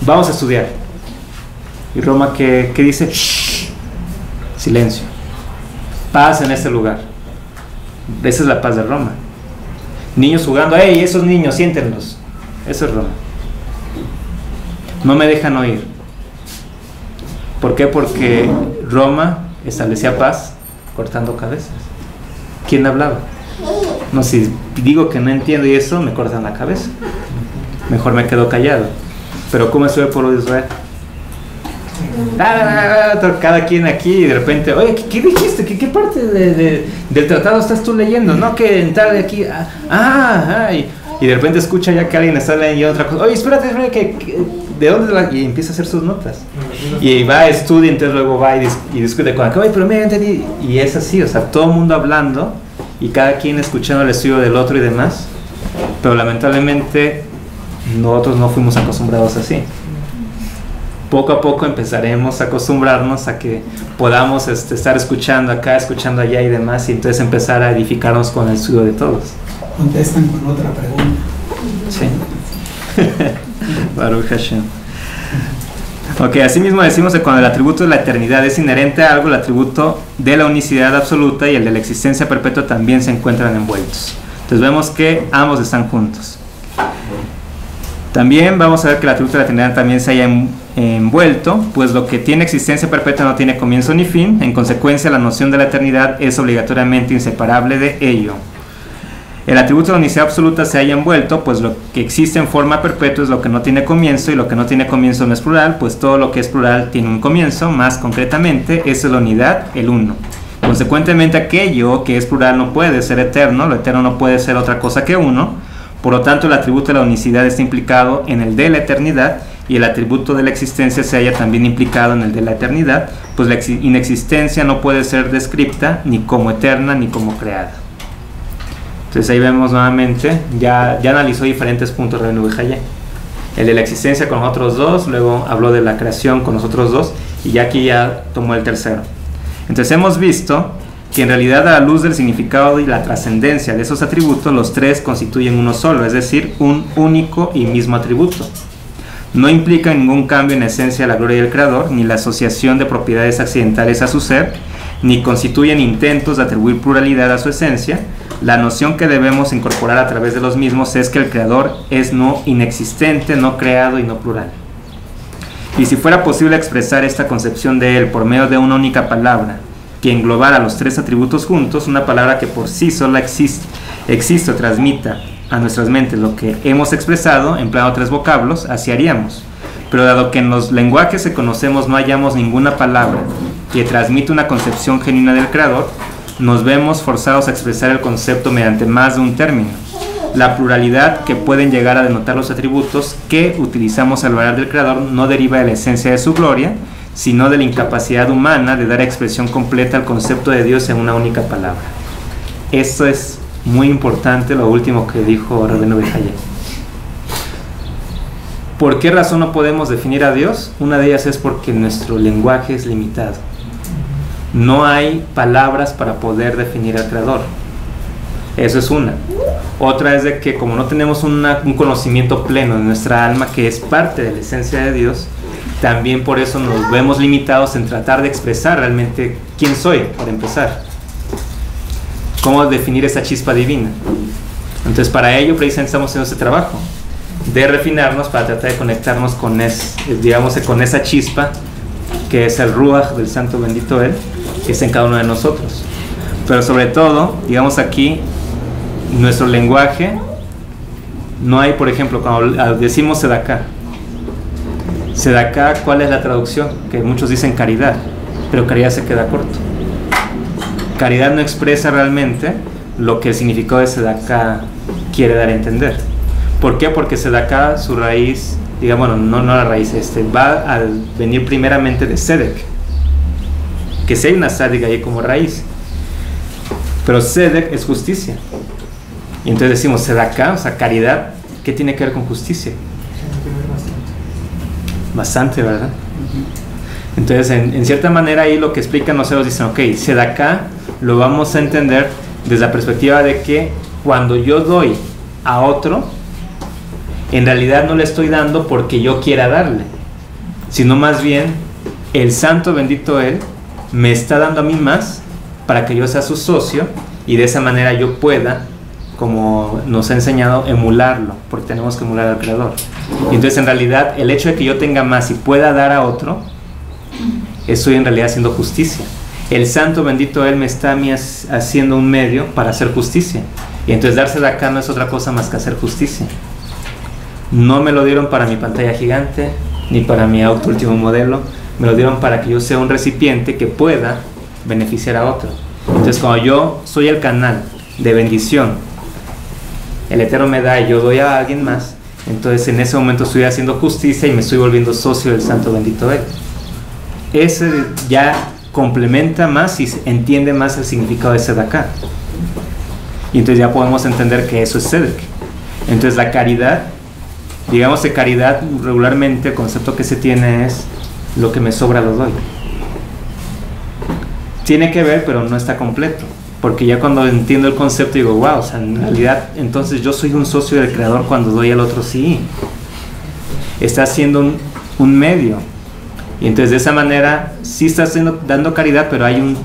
vamos a estudiar. Y Roma, ¿qué dice? Shh, silencio. Paz en este lugar. Esa es la paz de Roma. Niños jugando, ¡hey! Esos niños, siéntenlos. Eso es Roma. No me dejan oír. ¿Por qué? Porque Roma establecía paz cortando cabezas. ¿Quién hablaba? No, si digo que no entiendo y eso, me cortan la cabeza. Mejor me quedo callado. Pero ¿cómo estuvo el pueblo de Israel? Cada quien aquí y de repente, oye, ¿qué dijiste? ¿Qué parte del tratado estás tú leyendo? No, que entrar de aquí. Y de repente escucha ya que alguien está leyendo otra cosa. Oye, espérate, ¿de dónde? Y empieza a hacer sus notas. Y va, estudia, entonces luego va y discute con acá. Oye, pero mira, entendí. Y es así, o sea, todo el mundo hablando y cada quien escuchando el estudio del otro y demás. Pero lamentablemente nosotros no fuimos acostumbrados así. Poco a poco empezaremos a acostumbrarnos a que podamos estar escuchando acá, escuchando allá y demás, y entonces empezar a edificarnos con el estudio de todos. Contestan con otra pregunta. Sí. Baruch Hashem. Ok, así mismo decimos que cuando el atributo de la eternidad es inherente a algo, el atributo de la unicidad absoluta y el de la existencia perpetua también se encuentran envueltos. Entonces vemos que ambos están juntos. También vamos a ver que el atributo de la eternidad también se haya envuelto, pues lo que tiene existencia perpetua no tiene comienzo ni fin. En consecuencia, la noción de la eternidad es obligatoriamente inseparable de ello. El atributo de la unicidad absoluta se haya envuelto, pues lo que existe en forma perpetua es lo que no tiene comienzo, y lo que no tiene comienzo no es plural, pues todo lo que es plural tiene un comienzo. Más concretamente, esa es la unidad, el uno. Consecuentemente, aquello que es plural no puede ser eterno, lo eterno no puede ser otra cosa que uno. Por lo tanto, el atributo de la unicidad está implicado en el de la eternidad, y el atributo de la existencia se halla también implicado en el de la eternidad, pues la inexistencia no puede ser descripta ni como eterna ni como creada. Entonces ahí vemos nuevamente, ya analizó diferentes puntos Rabbeinu Behaye. El de la existencia con los otros dos, luego habló de la creación con los otros dos, y ya aquí ya tomó el tercero. Entonces hemos visto que en realidad, a la luz del significado y la trascendencia de esos atributos, los tres constituyen uno solo, es decir, un único y mismo atributo. No implica ningún cambio en esencia de la gloria del Creador, ni la asociación de propiedades accidentales a su ser, ni constituyen intentos de atribuir pluralidad a su esencia. La noción que debemos incorporar a través de los mismos es que el Creador es no inexistente, no creado y no plural. Y si fuera posible expresar esta concepción de Él por medio de una única palabra, que englobara los tres atributos juntos, una palabra que por sí sola existe o transmita a nuestras mentes lo que hemos expresado, empleando tres vocablos, así haríamos. Pero dado que en los lenguajes que conocemos no hallamos ninguna palabra que transmita una concepción genuina del Creador, nos vemos forzados a expresar el concepto mediante más de un término. La pluralidad que pueden llegar a denotar los atributos que utilizamos al hablar del Creador no deriva de la esencia de su gloria, sino de la incapacidad humana de dar expresión completa al concepto de Dios en una única palabra. Esto es muy importante, lo último que dijo Rabbeinu Behaye. ¿Por qué razón no podemos definir a Dios? Una de ellas es porque nuestro lenguaje es limitado. No hay palabras para poder definir al Creador. Eso es una. Otra es de que como no tenemos un conocimiento pleno de nuestra alma, que es parte de la esencia de Dios, también por eso nos vemos limitados en tratar de expresar realmente quién soy, para empezar. ¿Cómo definir esa chispa divina? Entonces para ello precisamente estamos haciendo este trabajo de refinarnos para tratar de conectarnos con, con esa chispa que es el Ruach del Santo Bendito Él, que está en cada uno de nosotros. Pero sobre todo, digamos aquí, nuestro lenguaje, no hay, por ejemplo, cuando decimos Sedaká, ¿cuál es la traducción? Que muchos dicen caridad, pero caridad se queda corto. Caridad no expresa realmente lo que el significado de Sedaká quiere dar a entender. ¿Por qué? Porque Sedaká, su raíz, digamos, bueno, no la raíz, va a venir primeramente de Sedek, que si hay una Sadik ahí como raíz, pero Sedek es justicia. Y entonces decimos Sedaká, o sea, caridad, ¿qué tiene que ver con justicia? bastante, ¿verdad? Entonces, en cierta manera ahí lo que explican los ceros dicen, ok, Sedaká lo vamos a entender desde la perspectiva de que cuando yo doy a otro, en realidad no le estoy dando porque yo quiera darle, sino más bien el santo bendito Él me está dando a mí más para que yo sea su socio y de esa manera yo pueda, como nos ha enseñado, emularlo, porque tenemos que emular al Creador. Y entonces en realidad el hecho de que yo tenga más y pueda dar a otro, estoy en realidad haciendo justicia. El santo bendito Él me está a mí haciendo un medio para hacer justicia. Y entonces darse de acá no es otra cosa más que hacer justicia. No me lo dieron para mi pantalla gigante, ni para mi auto último modelo. Me lo dieron para que yo sea un recipiente que pueda beneficiar a otro. Entonces cuando yo soy el canal de bendición, el Eterno me da y yo doy a alguien más, entonces en ese momento estoy haciendo justicia y me estoy volviendo socio del santo bendito Él. Ese ya complementa más y entiende más el significado de Sedaká. Y entonces ya podemos entender que eso es Sedek. Entonces la caridad, digamos que caridad regularmente el concepto que se tiene es lo que me sobra lo doy. Tiene que ver, pero no está completo, porque ya cuando entiendo el concepto digo, wow, o sea, en realidad entonces yo soy un socio del Creador cuando doy al otro. Sí, está haciendo un medio, y entonces de esa manera sí estás dando caridad, pero hay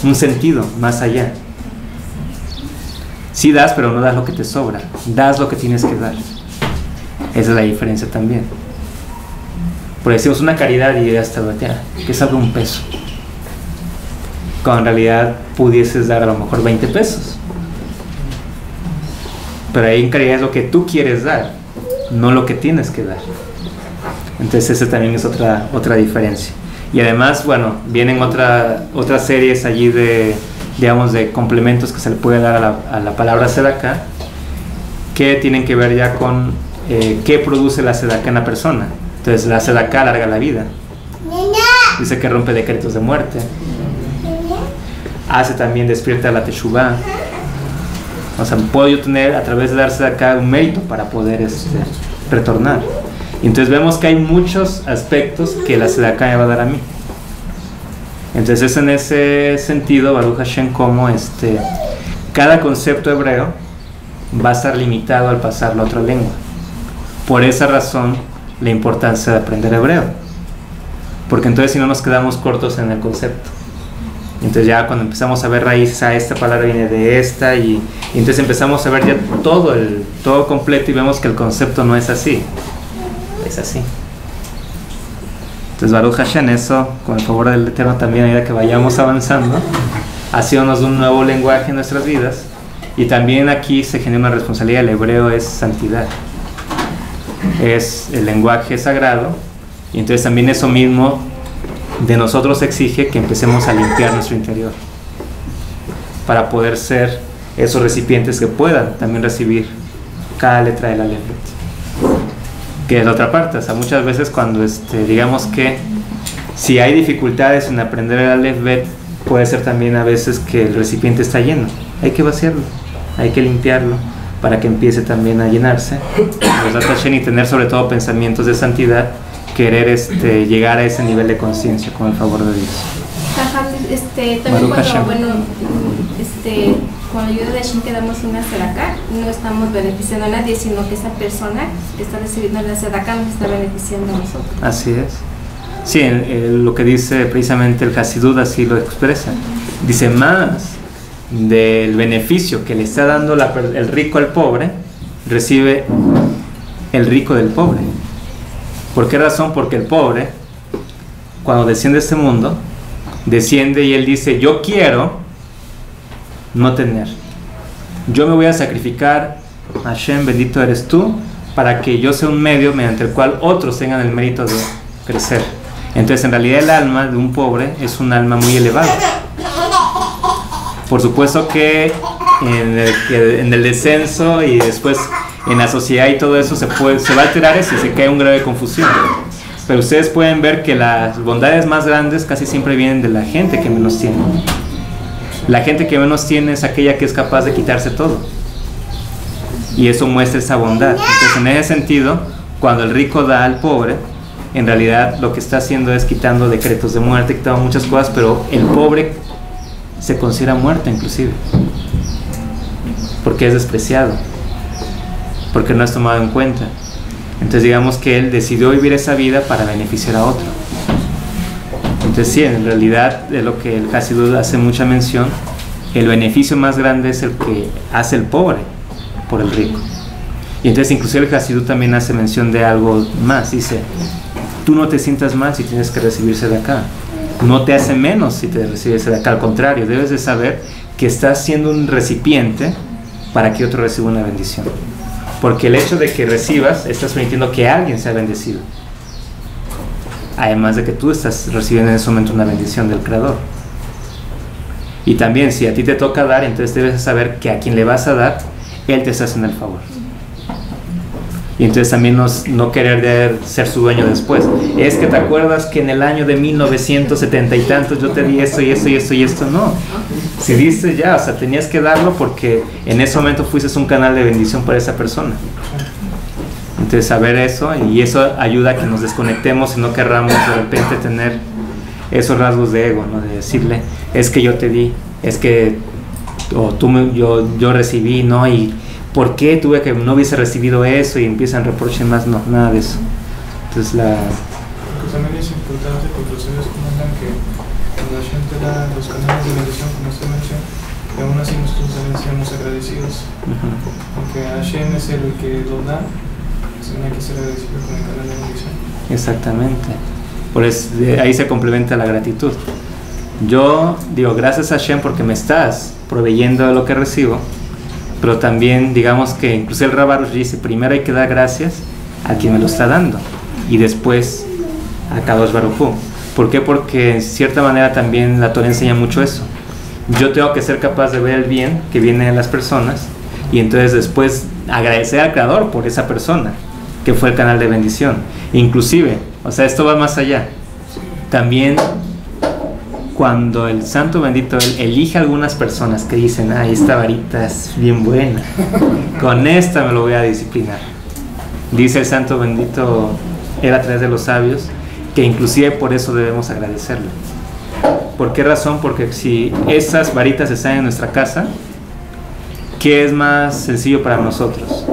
un sentido más allá. Sí das, pero no das lo que te sobra, das lo que tienes que dar. Esa es la diferencia también. Porque decimos una caridad y hasta que salga un peso, cuando en realidad pudieses dar a lo mejor 20 pesos. Pero ahí en caridad es lo que tú quieres dar, no lo que tienes que dar. Entonces esa también es otra diferencia. Y además, bueno, vienen otras series allí de, digamos, de complementos que se le puede dar a la palabra Sedaká, que tienen que ver ya con qué produce la Sedaká en la persona. Entonces la Sedaká alarga la vida, dice que rompe decretos de muerte, hace también despierta la Teshuvá. O sea, puedo yo tener a través de dar Sedaká un mérito para poder retornar. Y entonces vemos que hay muchos aspectos que la Sedaká me va a dar a mí. Entonces es en ese sentido, Baruch Hashem, como cada concepto hebreo va a estar limitado al pasarlo a otra lengua. Por esa razón la importancia de aprender hebreo, porque entonces si no nos quedamos cortos en el concepto. Entonces ya cuando empezamos a ver raíces, esta palabra viene de esta, y entonces empezamos a ver ya todo completo y vemos que el concepto no es así, es así. Entonces Baruch Hashem, eso con el favor del Eterno también, a medida que vayamos avanzando, haciéndonos de un nuevo lenguaje en nuestras vidas. Y también aquí se genera una responsabilidad. El hebreo es santidad, es el lenguaje sagrado, y entonces también eso mismo de nosotros exige que empecemos a limpiar nuestro interior para poder ser esos recipientes que puedan también recibir cada letra de la Aleph Bet, que es la otra parte. O sea, muchas veces cuando digamos que si hay dificultades en aprender el Aleph Bet, puede ser también a veces que el recipiente está lleno, hay que vaciarlo, hay que limpiarlo para que empiece también a llenarse y tener sobre todo pensamientos de santidad, querer llegar a ese nivel de conciencia con el favor de Dios. También con la ayuda de Hashem que damos una Sedaká, no estamos beneficiando a nadie, sino que esa persona que está recibiendo la Sedaká nos está beneficiando a nosotros. Así es. Sí, lo que dice precisamente el Hasidut así lo expresa. Dice, más del beneficio que le está dando el rico al pobre, recibe el rico del pobre. ¿Por qué razón? Porque el pobre, cuando desciende a este mundo, desciende y él dice, yo quiero no tener, yo me voy a sacrificar, Hashem, bendito eres tú, para que yo sea un medio mediante el cual otros tengan el mérito de crecer. Entonces en realidad el alma de un pobre es un alma muy elevada. Por supuesto que en el descenso y después en la sociedad y todo eso se va a alterar eso y se cae un grado de confusión. Pero ustedes pueden ver que las bondades más grandes casi siempre vienen de la gente que menos tiene. La gente que menos tiene es aquella que es capaz de quitarse todo, y eso muestra esa bondad. Entonces en ese sentido, cuando el rico da al pobre, en realidad lo que está haciendo es quitando decretos de muerte, quitando muchas cosas, pero el pobre se considera muerto inclusive, porque es despreciado, porque no es tomado en cuenta. Entonces digamos que él decidió vivir esa vida para beneficiar a otro. Entonces sí, en realidad de lo que el Hasidut hace mucha mención, el beneficio más grande es el que hace el pobre por el rico. Y entonces inclusive el Hasidut también hace mención de algo más, dice: tú no te sientas mal si tienes que recibirse de acá, no te hace menos si te recibes de acá, al contrario, debes de saber que estás siendo un recipiente para que otro reciba una bendición, porque el hecho de que recibas, estás permitiendo que alguien sea bendecido, además de que tú estás recibiendo en ese momento una bendición del Creador. Y también si a ti te toca dar, entonces debes de saber que a quien le vas a dar, él te está haciendo el favor. Y entonces también no querer ser su dueño después. Es que te acuerdas que en el año de 1970 y tantos yo te di esto y esto y esto y esto. No, si diste ya, o sea, tenías que darlo porque en ese momento fuiste un canal de bendición para esa persona. Entonces saber eso, y eso ayuda a que nos desconectemos y no querramos de repente tener esos rasgos de ego, ¿no? De decirle: es que yo te di, es que yo recibí, ¿no? Y ¿por qué tuve que no hubiese recibido eso? Y empiezan reproches más, no, nada de eso. Entonces Porque también es importante, porque los sabios comentan que cuando la gente da los canales de bendición, como usted menciona, y aún así nosotros también seamos agradecidos. Aunque Hashem es el que lo da, pues hay que ser agradecido con el canal de bendición. exactamente. Por eso, ahí se complementa la gratitud. Yo digo, gracias a Hashem porque me estás proveyendo de lo que recibo, pero también digamos que incluso el Rav Arush dice: primero hay que dar gracias a quien me lo está dando y después a Kadosh Baruj Hu. ¿Por qué? Porque en cierta manera también la Torah enseña mucho eso. Yo tengo que ser capaz de ver el bien que viene en las personas y entonces después agradecer al Creador por esa persona que fue el canal de bendición. Inclusive, o sea, esto va más allá. También cuando el Santo Bendito Él elige a algunas personas que dicen: ay, esta varita es bien buena, con esta me lo voy a disciplinar. Dice el Santo Bendito Él a través de los sabios que inclusive por eso debemos agradecerle. ¿Por qué razón? Porque si esas varitas están en nuestra casa, ¿qué es más sencillo para nosotros?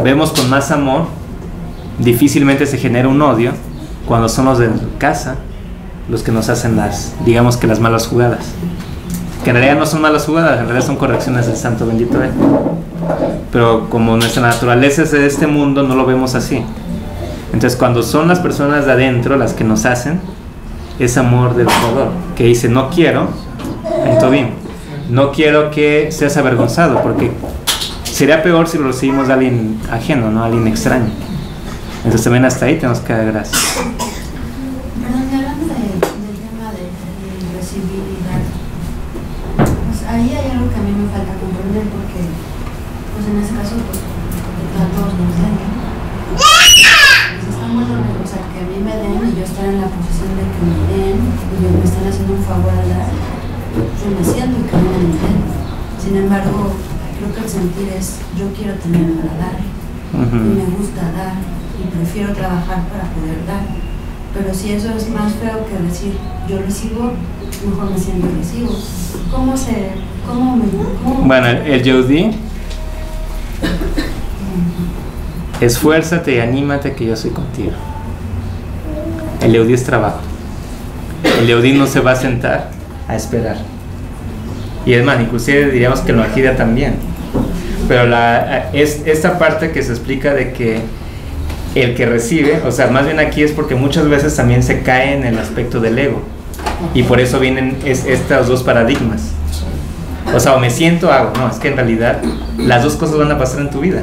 Vemos con más amor, difícilmente se genera un odio cuando son los de casa los que nos hacen las malas jugadas, que en realidad no son malas jugadas, en realidad son correcciones del Santo Bendito Él. Pero como nuestra naturaleza es de este mundo, no lo vemos así. Entonces cuando son las personas de adentro las que nos hacen, es amor del Creador, que dice: no quiero, en Tobim, no quiero que seas avergonzado, porque sería peor si lo recibimos de alguien ajeno, ¿no? Alguien extraño. Entonces también hasta ahí tenemos que dar gracias. Ahí hay algo que a mí me falta comprender, porque pues en ese caso pues a todos nos den, ¿no? Pues está muy bueno, o sea, que a mí me den y yo estar en la posición de que me den y me están haciendo un favor al dar, yo me siento que no me den. Sin embargo, creo que el sentir es: yo quiero tener para dar y me gusta dar y prefiero trabajar para poder dar. Pero si eso es más feo que decir yo recibo, mejor me siento recibo. Bueno, el Yehudí: esfuérzate y anímate que yo soy contigo. El Yehudí es trabajo. El Yehudí no se va a sentar a esperar. Y es más, inclusive diríamos que en la Orquídea también. Pero es esta parte que se explica de que el que recibe, o sea, más bien aquí es porque muchas veces también se cae en el aspecto del ego. Y por eso vienen estos dos paradigmas. O sea, o me siento, hago. No, es que en realidad las dos cosas van a pasar en tu vida.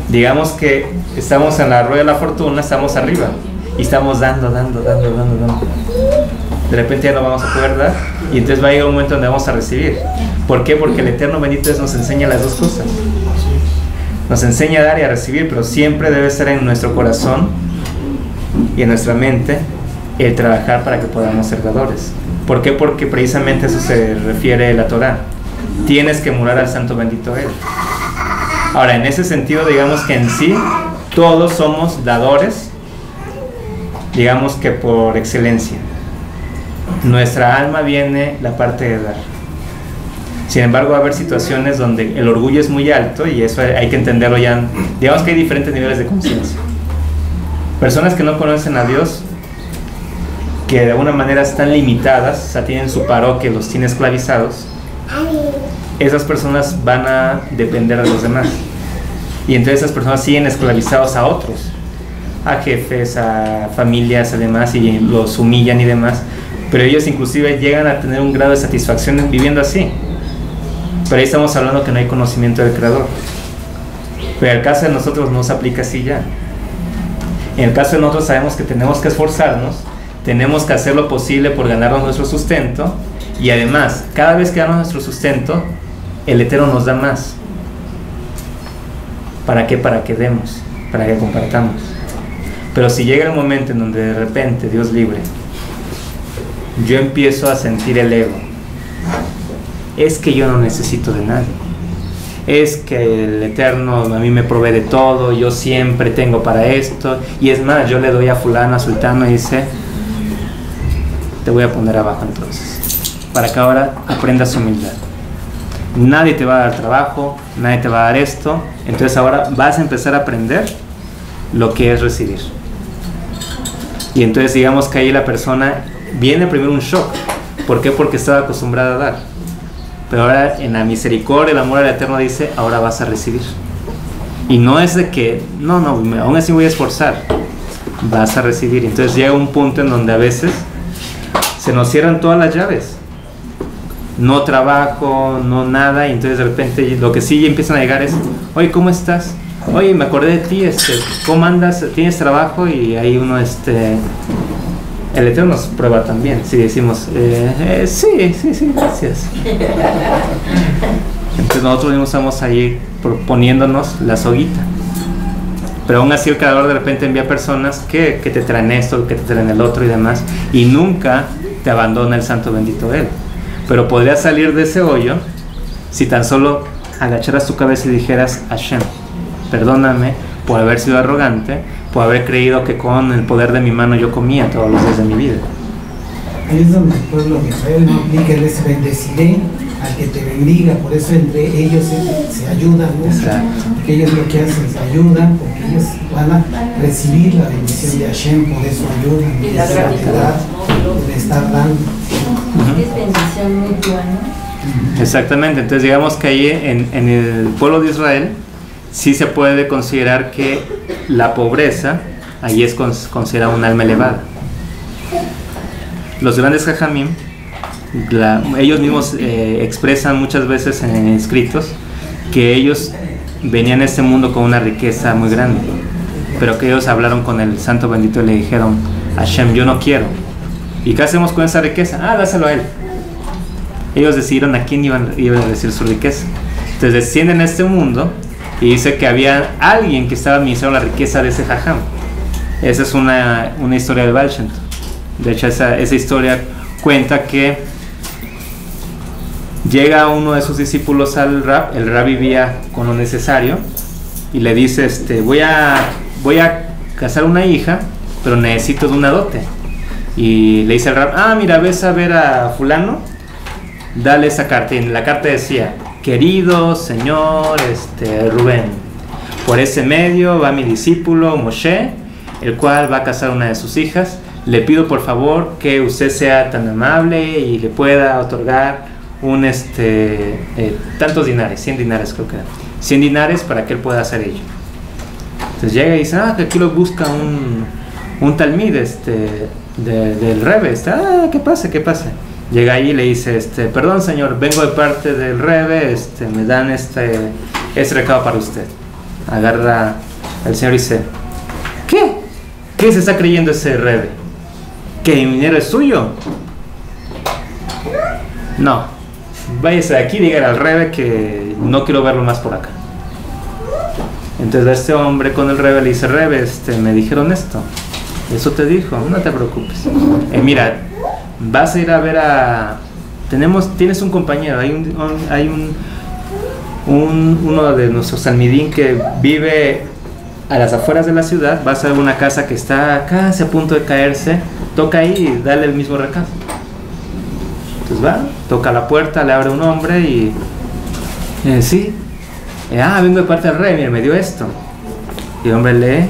Digamos que estamos en la rueda de la fortuna, estamos arriba y estamos dando. De repente ya no vamos a poder dar y entonces va a llegar un momento donde vamos a recibir. ¿Por qué? Porque el Eterno Bendito nos enseña las dos cosas. Nos enseña a dar y a recibir, pero siempre debe estar en nuestro corazón y en nuestra mente el trabajar para que podamos ser dadores. ¿Por qué? Porque precisamente eso se refiere a la Torah. Tienes que emular al Santo Bendito Él. Ahora, en ese sentido, digamos que en sí todos somos dadores digamos que por excelencia. Nuestra alma viene la parte de dar. Sin embargo, va a haber situaciones donde el orgullo es muy alto y eso hay que entenderlo ya. Digamos que hay diferentes niveles de conciencia. Personas que no conocen a Dios, que de alguna manera están limitadas, o sea, tienen su paró que los tiene esclavizados, esas personas van a depender de los demás. Y entonces esas personas siguen esclavizados a otros, a jefes, a familias, además, y los humillan y demás. Pero ellos inclusive llegan a tener un grado de satisfacción viviendo así. Pero ahí estamos hablando que no hay conocimiento del Creador. Pero en el caso de nosotros no se aplica así ya. En el caso de nosotros sabemos que tenemos que esforzarnos, tenemos que hacer lo posible por ganarnos nuestro sustento, y además, cada vez que ganamos nuestro sustento, el Eterno nos da más. ¿Para qué? Para que demos, para que compartamos. Pero si llega el momento en donde de repente, Dios libre, yo empiezo a sentir el ego, es que yo no necesito de nadie, es que el Eterno a mí me provee de todo, yo siempre tengo para esto, y es más, yo le doy a fulano, a sultano, y dice, te voy a poner abajo entonces, para que ahora aprendas humildad. Nadie te va a dar trabajo, nadie te va a dar esto, entonces ahora vas a empezar a aprender lo que es recibir. Y entonces digamos que ahí la persona viene primero un shock. ¿Por qué? Porque estaba acostumbrada a dar. Pero ahora en la misericordia, el amor al Eterno dice, ahora vas a recibir. Y no es de que, no, aún así voy a esforzar. Vas a recibir. Entonces llega un punto en donde a veces se nos cierran todas las llaves. No trabajo, no nada, y entonces de repente lo que sí empiezan a llegar es, oye, ¿cómo estás? Oye, me acordé de ti, ¿cómo andas? ¿Tienes trabajo? Y ahí uno, el Eterno nos prueba también, si decimos, sí, gracias. Entonces nosotros mismos estamos ahí proponiéndonos la soguita. Pero aún así el Creador de repente envía personas que te traen esto, que te traen el otro y demás, y nunca te abandona el santo bendito Él. Pero podrías salir de ese hoyo si tan solo agacharas tu cabeza y dijeras, Hashem, perdóname por haber sido arrogante, por haber creído que con el poder de mi mano yo comía todos los días de mi vida. Ahí es donde el pueblo de Israel no aplica el les bendeciré al que te bendiga, por eso entre ellos se ayudan mucho. Exacto. Porque ellos lo que hacen se ayudan, porque ellos van a recibir la bendición de Hashem, por eso ayudan, y la gratitud de estar dando. Es bendición mutua, ¿no? Exactamente, entonces digamos que ahí en el pueblo de Israel sí se puede considerar que la pobreza ahí es considerada un alma elevada. Los grandes jajamim, ellos mismos expresan muchas veces en escritos que ellos venían a este mundo con una riqueza muy grande, pero que ellos hablaron con el santo bendito y le dijeron, Hashem, yo no quiero. ¿Y qué hacemos con esa riqueza? Dáselo a él. Ellos decidieron a quién iban a decir su riqueza. Entonces descienden a este mundo y dice que había alguien que estaba administrando la riqueza de ese jajam. Esa es una historia de Baal Shem Tov. De hecho, esa historia cuenta que llega uno de sus discípulos al Rab, el Rab vivía con lo necesario, y le dice, voy a casar una hija, pero necesito de una dote. Y le dice al Rab, mira, ves a ver a fulano, dale esa carta. Y en la carta decía, querido señor Rubén, por ese medio va mi discípulo Moshe, el cual va a casar una de sus hijas. Le pido por favor que usted sea tan amable y le pueda otorgar tantos dinares, 100 dinares creo que era, 100 dinares para que él pueda hacer ello. Entonces llega y dice, que aquí lo busca un talmid del Rebbe. ¿Qué pasa? Llega ahí y le dice, perdón señor, vengo de parte del Rebbe, me dan este recado para usted. Agarra al señor y dice, ¿qué se está creyendo ese Rebbe? ¿Que mi dinero es suyo? No, váyase de aquí, dígale al Rebbe que no quiero verlo más por acá. Entonces este hombre con el Rebbe le dice, Rebbe, me dijeron esto. Eso te dijo, no te preocupes. Mira, vas a ir a ver tienes un compañero, hay uno de nuestros talmidín que vive a las afueras de la ciudad, vas a ver una casa que está casi a punto de caerse, toca ahí y dale el mismo recado. Entonces va, toca la puerta, le abre un hombre y sí, vengo de parte del rey, mira, me dio esto. Y el hombre lee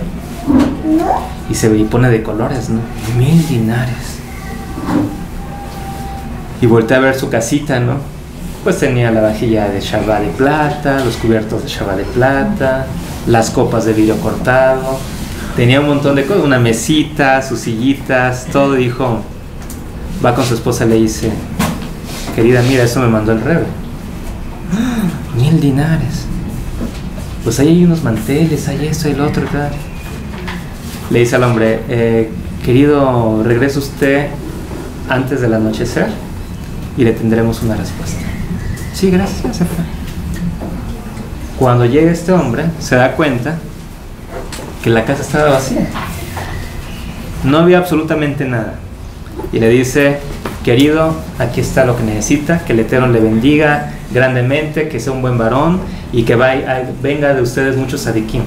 y se ve y pone de colores, ¿no? 1000 dinares. Y voltea a ver su casita, ¿no? Pues tenía la vajilla de Shabbat de plata, los cubiertos de Shabbat de plata, las copas de vidrio cortado, tenía un montón de cosas, una mesita, sus sillitas, todo. Y dijo, va con su esposa y le dice, querida, mira, eso me mandó el Rebbe. 1000 dinares. Pues ahí hay unos manteles, hay esto y el otro, ¿verdad? Le dice al hombre, querido, regrese usted antes del anochecer y le tendremos una respuesta. Sí, gracias, ya se fue. Cuando llega este hombre, se da cuenta que la casa estaba vacía. No había absolutamente nada. Y le dice, querido, aquí está lo que necesita, que el Eterno le bendiga grandemente, que sea un buen varón y que venga de ustedes muchos sadiquim.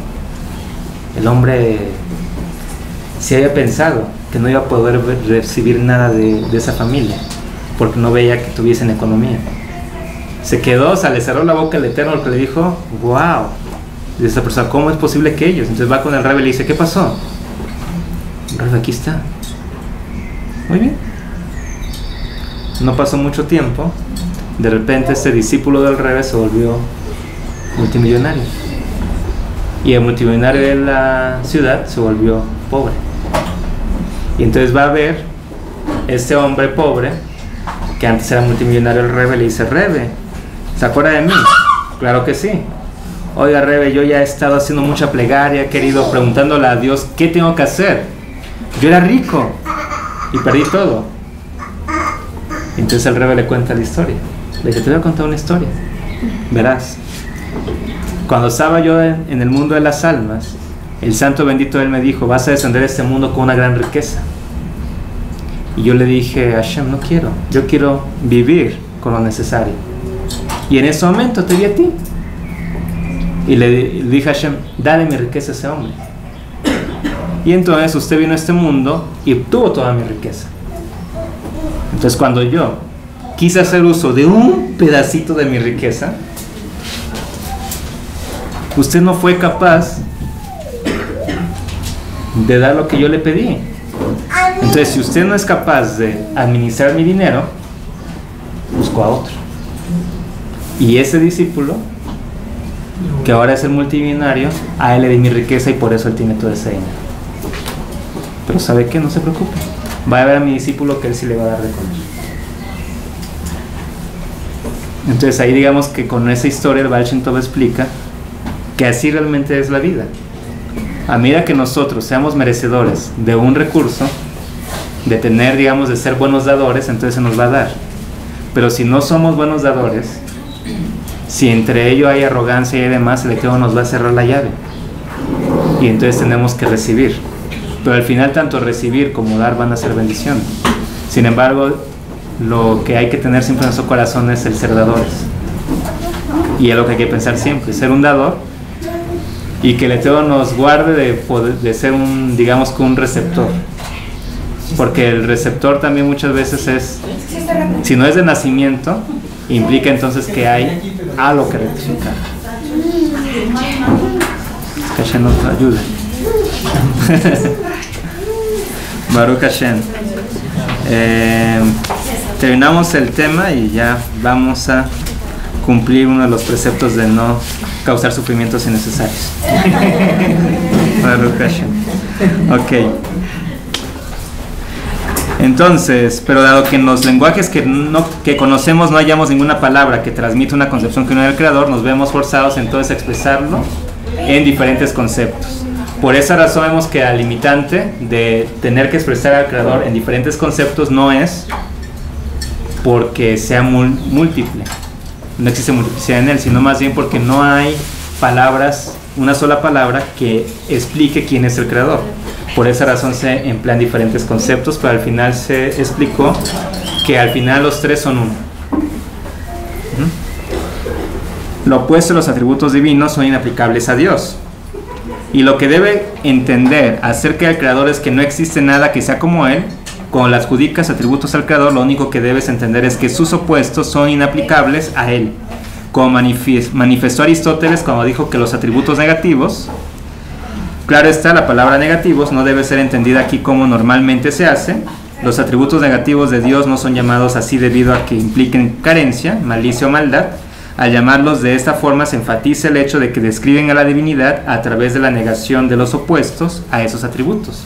El hombre se había pensado que no iba a poder recibir nada de esa familia, porque no veía que tuviesen economía. Se quedó, le cerró la boca el Eterno, lo que le dijo, wow. Y esa persona, ¿cómo es posible que ellos? Entonces va con el Rebbe y le dice, ¿qué pasó? El Rebbe, aquí está. Muy bien. No pasó mucho tiempo, de repente este discípulo del Rebbe se volvió multimillonario. Y el multimillonario de la ciudad se volvió pobre. Y entonces va a ver este hombre pobre, que antes era multimillonario, el Rebbe, le dice, Rebbe, ¿se acuerda de mí? Claro que sí. Oiga, Rebbe, yo ya he estado haciendo mucha plegaria, querido, preguntándole a Dios, ¿qué tengo que hacer? Yo era rico y perdí todo. Entonces el Rebbe le cuenta la historia. Le dice, te voy a contar una historia. Verás, cuando estaba yo en el mundo de las almas, el santo bendito él me dijo, vas a descender a este mundo con una gran riqueza. Y yo le dije, Hashem, no quiero, yo quiero vivir con lo necesario. Y en ese momento te vi a ti. Y le dije a Hashem, dale mi riqueza a ese hombre. Y entonces usted vino a este mundo y obtuvo toda mi riqueza. Entonces cuando yo quise hacer uso de un pedacito de mi riqueza, usted no fue capaz de dar lo que yo le pedí. Entonces, si usted no es capaz de administrar mi dinero, busco a otro. Y ese discípulo, que ahora es el multimillonario, a él le di mi riqueza y por eso él tiene todo ese dinero. Pero ¿sabe qué? No se preocupe. Va a ver a mi discípulo que él sí le va a dar de comer. Entonces ahí digamos que con esa historia el Baal Shem Tov explica que así realmente es la vida. A medida que nosotros seamos merecedores de un recurso, de tener, digamos, de ser buenos dadores, entonces se nos va a dar. Pero si no somos buenos dadores, si entre ello hay arrogancia y demás, el Eterno nos va a cerrar la llave. Y entonces tenemos que recibir. Pero al final tanto recibir como dar van a ser bendiciones. Sin embargo, lo que hay que tener siempre en nuestro corazón es el ser dadores. Y es lo que hay que pensar siempre, ser un dador. Y que el Eterno nos guarde de ser un, digamos, que un receptor. Porque el receptor también muchas veces es, si no es de nacimiento, implica entonces que hay algo que rectificar. Que Hashem nos ayude. Baruch Hashem. Terminamos el tema y ya vamos a cumplir uno de los preceptos de no causar sufrimientos innecesarios. Baruch Hashem. Ok. Entonces, pero dado que en los lenguajes que conocemos no hallamos ninguna palabra que transmita una concepción que no era el Creador, nos vemos forzados entonces a expresarlo en diferentes conceptos. Por esa razón vemos que la limitante de tener que expresar al Creador en diferentes conceptos no es porque sea múltiple, no existe multiplicidad en él, sino más bien porque no hay palabras, una sola palabra que explique quién es el Creador. Por esa razón se emplean diferentes conceptos, pero al final se explicó que al final los tres son uno. Lo opuesto a los atributos divinos son inaplicables a Dios. Y lo que debe entender acerca del Creador es que no existe nada que sea como Él. Cuando le adjudicas atributos al Creador, lo único que debes entender es que sus opuestos son inaplicables a Él. Como manifestó Aristóteles cuando dijo que los atributos negativos, claro está, la palabra negativos no debe ser entendida aquí como normalmente se hace. Los atributos negativos de Dios no son llamados así debido a que impliquen carencia, malicia o maldad. Al llamarlos de esta forma se enfatiza el hecho de que describen a la divinidad a través de la negación de los opuestos a esos atributos,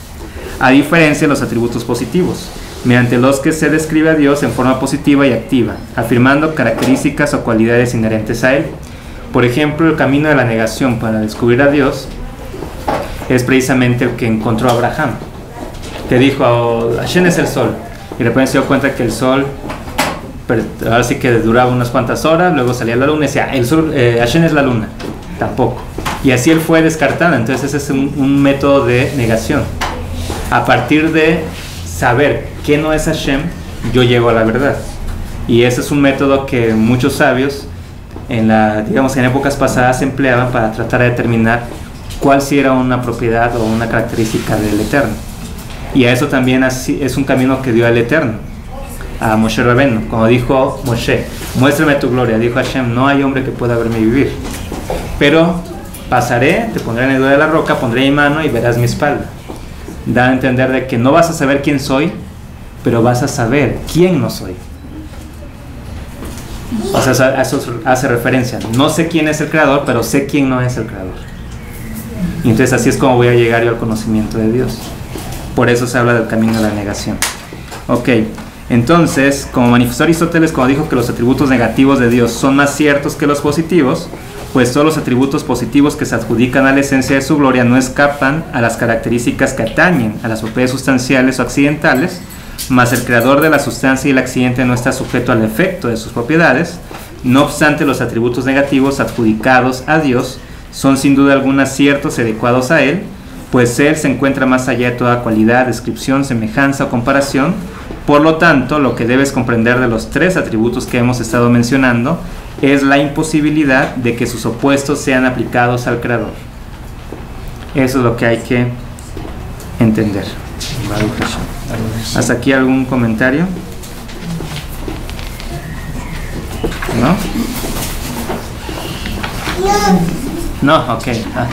a diferencia de los atributos positivos, mediante los que se describe a Dios en forma positiva y activa, afirmando características o cualidades inherentes a Él. Por ejemplo, el camino de la negación para descubrir a Dios es precisamente el que encontró Abraham, que dijo, Hashem es el sol, y de repente se dio cuenta que el sol, ahora sí que duraba unas cuantas horas, luego salía la luna y decía, el sol, Hashem es la luna, tampoco. Y así él fue descartando. Entonces ese es un método de negación. A partir de saber que no es Hashem, yo llego a la verdad. Y ese es un método que muchos sabios, digamos en épocas pasadas, empleaban para tratar de determinar cuál sí era una propiedad o una característica del Eterno. Y a eso también es un camino que dio el Eterno a Moshe Rabbeinu, cuando dijo Moshe, muéstrame tu gloria, dijo Hashem, no hay hombre que pueda verme vivir, pero pasaré, te pondré en el dedo de la roca, pondré mi mano y verás mi espalda. Da a entender de que no vas a saber quién soy, pero vas a saber quién no soy. O sea, a eso hace referencia. No sé quién es el Creador, pero sé quién no es el Creador. Y entonces así es como voy a llegar yo al conocimiento de Dios. Por eso se habla del camino de la negación. Ok. Entonces, como manifestó Aristóteles cuando dijo que los atributos negativos de Dios son más ciertos que los positivos, pues todos los atributos positivos que se adjudican a la esencia de su gloria no escapan a las características que atañen a las propiedades sustanciales o accidentales, mas el creador de la sustancia y el accidente no está sujeto al efecto de sus propiedades. No obstante, los atributos negativos adjudicados a Dios son sin duda alguna ciertos y adecuados a Él, pues Él se encuentra más allá de toda cualidad, descripción, semejanza o comparación. Por lo tanto, lo que debes comprender de los tres atributos que hemos estado mencionando es la imposibilidad de que sus opuestos sean aplicados al Creador. Eso es lo que hay que entender. ¿Hasta aquí algún comentario? ¿No? No, ok.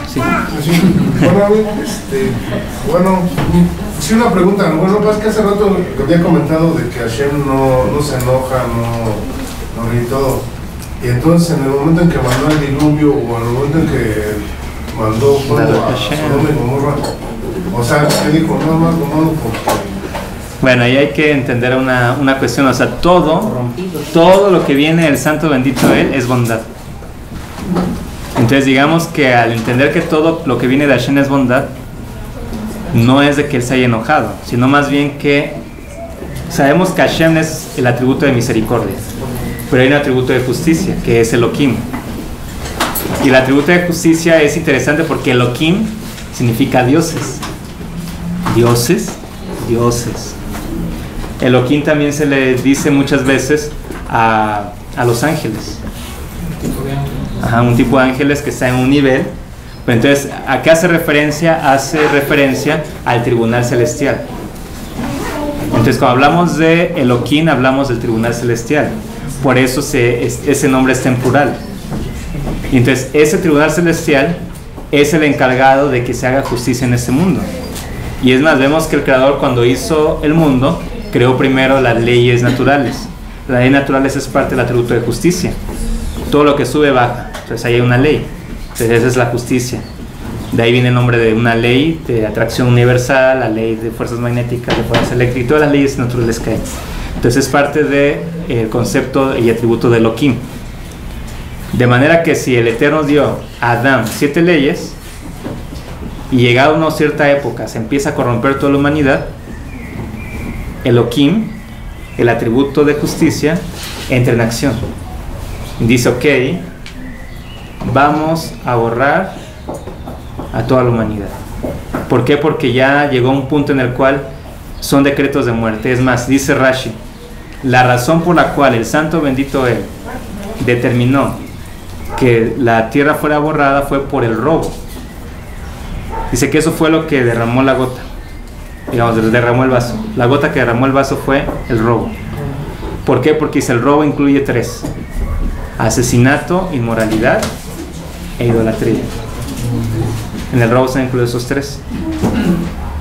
Sí. Bueno, sí, una pregunta. Bueno, pues que hace rato que había comentado de que Hashem no se enoja, no ríe todo. Y entonces en el momento en que mandó el diluvio o en el momento en que mandó fuego a Sodoma y Gomorra, o sea, que dijo, no más no porque... Bueno, ahí hay que entender una cuestión. O sea, todo lo que viene del santo bendito Él es bondad. Entonces digamos que al entender que todo lo que viene de Hashem es bondad, no es de que Él se haya enojado, sino más bien que sabemos que Hashem es el atributo de misericordia, pero hay un atributo de justicia, que es Elohim. Y el atributo de justicia es interesante porque Elohim significa dioses. Dioses, dioses. Elohim también se le dice muchas veces a los ángeles. Ajá, un tipo de ángeles que está en un nivel. Pero entonces, ¿a qué hace referencia? Hace referencia al tribunal celestial. Entonces, cuando hablamos de Elohim, hablamos del tribunal celestial. Por eso ese nombre está en plural. Y entonces, ese tribunal celestial es el encargado de que se haga justicia en este mundo. Y es más, vemos que el Creador, cuando hizo el mundo, creó primero las leyes naturales. Las leyes naturales es parte del atributo de justicia. Todo lo que sube baja. Entonces ahí hay una ley. Entonces esa es la justicia. De ahí viene el nombre de una ley de atracción universal, la ley de fuerzas magnéticas, de fuerzas eléctricas, todas las leyes naturales que hay. Entonces es parte del concepto y atributo de Elohim. De manera que si el Eterno dio a Adán 7 leyes y llegado a una cierta época se empieza a corromper toda la humanidad, Elohim, el atributo de justicia, entra en acción. Dice, ok, vamos a borrar a toda la humanidad. ¿Por qué? Porque ya llegó un punto en el cual son decretos de muerte. Es más, dice Rashi, la razón por la cual el santo bendito Él determinó que la tierra fuera borrada fue por el robo. Dice que eso fue lo que derramó la gota, digamos, derramó el vaso. La gota que derramó el vaso fue el robo. ¿Por qué? Porque dice, el robo incluye 3: asesinato, inmoralidad e idolatría. En el robo se han incluido esos 3.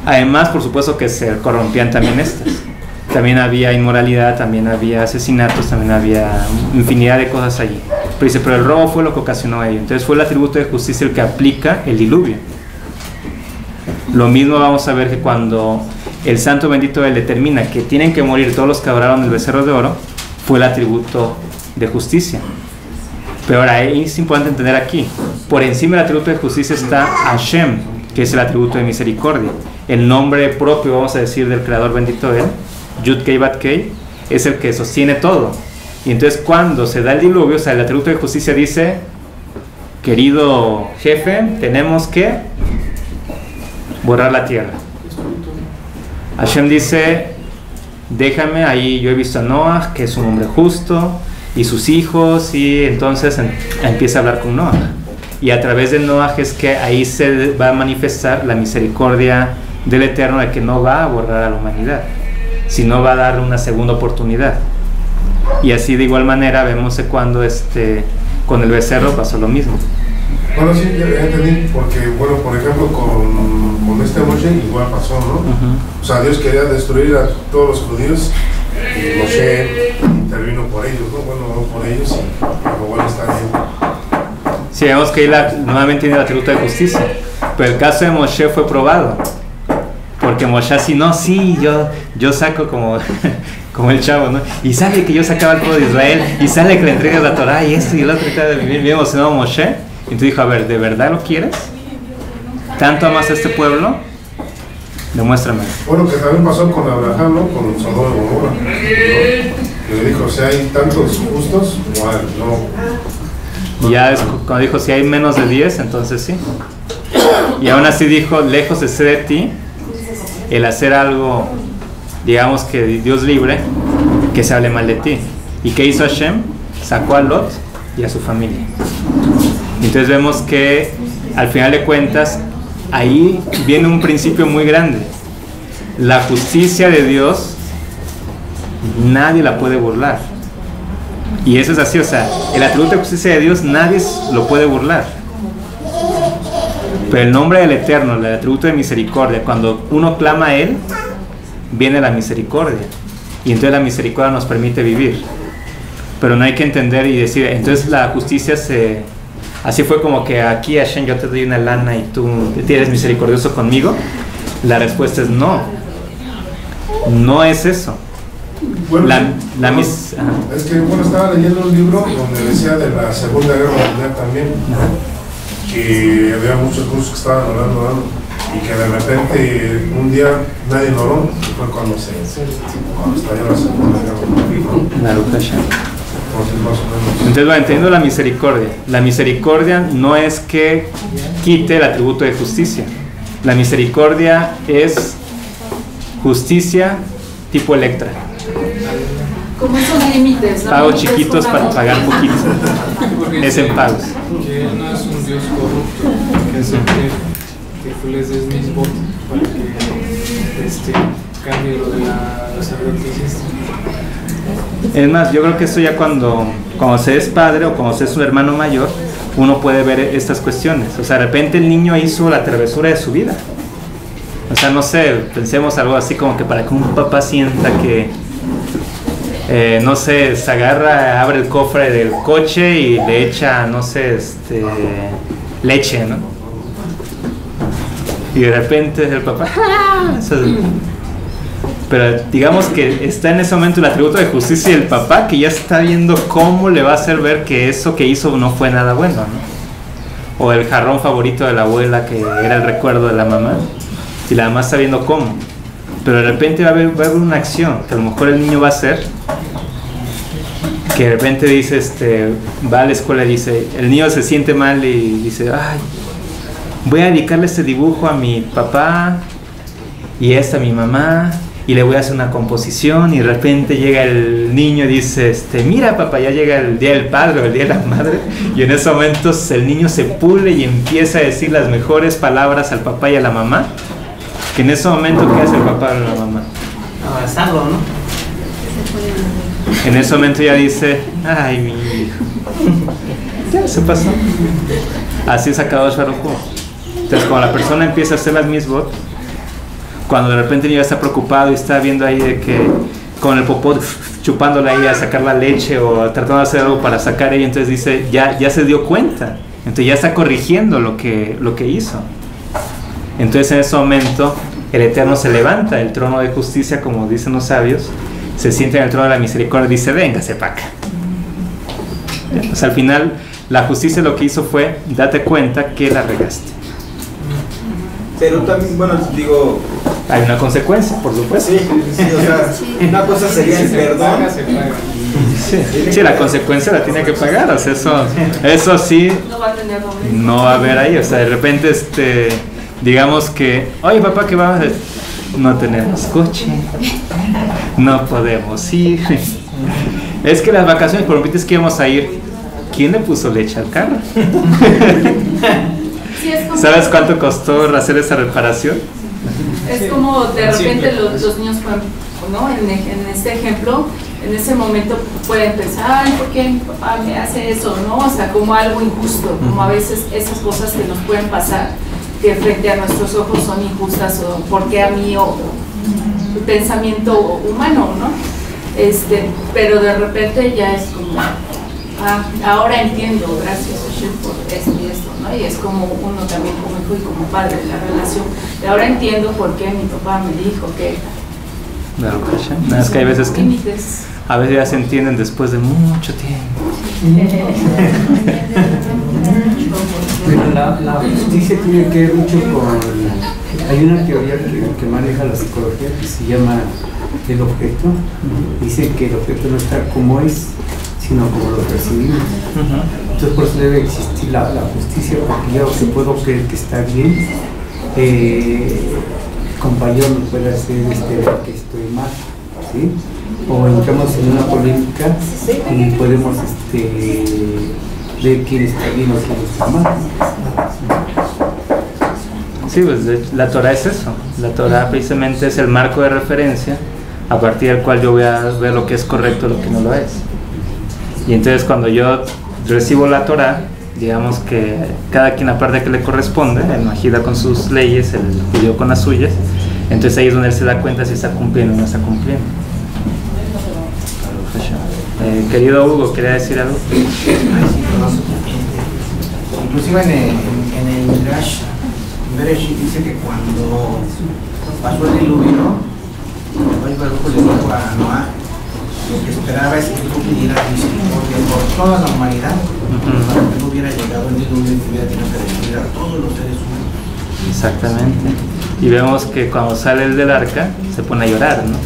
Además, por supuesto que se corrompían también estas. También había inmoralidad, también había asesinatos, también había infinidad de cosas allí. Pero dice, pero el robo fue lo que ocasionó ello. Entonces fue el atributo de justicia el que aplica el diluvio. Lo mismo vamos a ver que cuando el santo bendito él determina que tienen que morir todos los que adoraron el becerro de oro, fue el atributo de justicia. Pero ahora es importante entender aquí, por encima del atributo de justicia está Hashem, que es el atributo de misericordia. El nombre propio, vamos a decir, del creador bendito él, Yud Kei Bat Kei, es el que sostiene todo. Y entonces cuando se da el diluvio, o sea, el atributo de justicia dice, querido jefe, tenemos que borrar la tierra. Hashem dice, déjame, ahí yo he visto a Noah, que es un hombre justo, y sus hijos, y entonces empieza a hablar con Noah. Y a través de Noah es que ahí se va a manifestar la misericordia del Eterno, de que no va a borrar a la humanidad, sino va a dar una segunda oportunidad. Y así de igual manera vemos que cuando con el becerro pasó lo mismo. Bueno, sí, ya entendí, porque, bueno, por ejemplo, con este Moshe igual pasó, ¿no? O sea, Dios quería destruir a todos los judíos y Moshe intervino por ellos, ¿no? Bueno, no por ellos, pero bueno, está bien. Sí, vemos que él nuevamente tiene el atributo de justicia, pero el caso de Moshe fue probado, porque Moshe así, no, sí, yo saco como el chavo, ¿no? Y sale que yo sacaba al pueblo de Israel, y sale que le entregas la Torah, y esto y el otro, y tal, bien emocionado Moshe. Y tú dijo, a ver, ¿de verdad lo quieres? ¿Tanto amas a este pueblo? Demuéstrame. Bueno, que también pasó con Abraham, ¿no? Con Sodoma y Gomorra, ¿no? Que le dijo, si hay tantos justos, igual, no. Y ya cuando dijo, si hay menos de 10, entonces sí. Y aún así dijo, lejos de ser de ti, el hacer algo, digamos que Dios libre, que se hable mal de ti. ¿Y qué hizo Hashem? Sacó a Lot y a su familia. Entonces vemos que al final de cuentas ahí viene un principio muy grande. La justicia de Dios nadie la puede burlar, y eso es así, o sea, el atributo de justicia de Dios nadie lo puede burlar. Pero el nombre del Eterno, el atributo de misericordia, cuando uno clama a Él, viene la misericordia, y entonces la misericordia nos permite vivir. Pero no hay que entender y decir, entonces la justicia así fue como que aquí, Hashem, yo te doy una lana y tú eres misericordioso conmigo. La respuesta es no. No es eso. Bueno, es que, bueno, estaba leyendo un libro donde decía de la Segunda Guerra Mundial también, que había muchos rusos que estaban orando, y que de repente un día nadie oró, y fue cuando estalló la Segunda Guerra Mundial. Entonces va entendiendo la misericordia. La misericordia no es que quite el atributo de justicia. La misericordia es justicia tipo Electra. Como esos límites, ¿no? Pagos chiquitos para pagar poquito. Es en pagos. Que Él no es un Dios corrupto, que acepte que tú les des mis votos para que cambie lo de la salud que hiciste. Es más, yo creo que eso ya cuando se es padre o cuando se es un hermano mayor, uno puede ver estas cuestiones. O sea, de repente el niño hizo la travesura de su vida. O sea, no sé, pensemos algo así como que para que un papá sienta que, no sé, se agarra, abre el cofre del coche y le echa, no sé, leche, ¿no? Y de repente el papá, ¡ah! Pero digamos que está en ese momento el atributo de justicia del papá, que ya está viendo cómo le va a hacer ver que eso que hizo no fue nada bueno, ¿no? O el jarrón favorito de la abuela, que era el recuerdo de la mamá, y la mamá está viendo cómo. Pero de repente va a haber una acción que a lo mejor el niño va a hacer, que de repente dice, va a la escuela y dice, el niño se siente mal y dice, ay, voy a dedicarle este dibujo a mi papá y a mi mamá, y le voy a hacer una composición, y de repente llega el niño y dice, mira papá, ya llega el día del padre o el día de la madre, y en esos momentos el niño se pule y empieza a decir las mejores palabras al papá y a la mamá, que en ese momento, ¿qué hace el papá o la mamá? Abrazarlo, ¿no? En ese momento ya dice, ay, mi hijo, ya se pasó. Así es Akadosh Baruj Hu. Entonces, cuando la persona empieza a hacer las mitzvot, cuando de repente el niño está preocupado y está viendo ahí de que con el popó chupándole ahí a sacar la leche o tratando de hacer algo para sacar ella, entonces dice, ya se dio cuenta, entonces ya está corrigiendo lo que hizo. Entonces en ese momento el Eterno se levanta del trono de justicia, como dicen los sabios, se sienta en el trono de la misericordia y dice, véngase para acá. Entonces al final la justicia lo que hizo fue, date cuenta que la regaste. Pero también, bueno, digo... Hay una consecuencia, por supuesto. Sí, o sea, una cosa sería el perdón. Sí, la consecuencia la tiene que pagar, o sea, eso sí, no va a haber ahí, o sea, de repente, digamos que, oye papá, ¿qué vamos a hacer? No tenemos coche, no podemos ir, es que las vacaciones, por es que íbamos a ir, ¿quién le puso leche al carro? ¿Sabes cuánto costó hacer esa reparación? Es como de repente los niños, ¿no? En este ejemplo, en ese momento pueden pensar, ay, ¿por qué mi papá me hace eso? ¿No? O sea, como algo injusto, como a veces esas cosas que nos pueden pasar, que frente a nuestros ojos son injustas, o porque a mí, o pensamiento humano, ¿no? Pero de repente ya es como, ahora entiendo, gracias Hashem por esto y esto, ¿no? Y es como uno también como hijo y como padre, la relación. Y ahora entiendo por qué mi papá me dijo que... Claro, es que hay veces que a veces ya se entienden después de mucho tiempo. Pero la justicia tiene que ver mucho con... Hay una teoría que maneja la psicología que se llama el objeto. Dice que el objeto no está como es, sino como lo percibimos. Entonces por eso debe existir la justicia, porque yo que puedo creer que está bien, el compañero me puede hacer que estoy mal, ¿sí? O entramos en una polémica y podemos ver quién está bien o quién está mal. Sí, pues la Torah es eso. La Torah precisamente es el marco de referencia a partir del cual yo voy a ver lo que es correcto y lo que no lo es. Y entonces cuando yo recibo la Torah, digamos que cada quien aparte que le corresponde, el Majida con sus leyes, el judío con las suyas, entonces ahí es donde él se da cuenta si está cumpliendo o no está cumpliendo. Querido Hugo, ¿quería decir algo? Inclusive en el Midrash Bereshit dice que cuando pasó el diluvio, el Baruj le dijo a Noah, lo que esperaba es que tú pidieras misericordia por toda la humanidad, para que no hubiera llegado el diluvio y que hubiera tenido que destruir a todos los seres humanos. Exactamente. Y vemos que cuando sale el del arca, se pone a llorar, ¿no?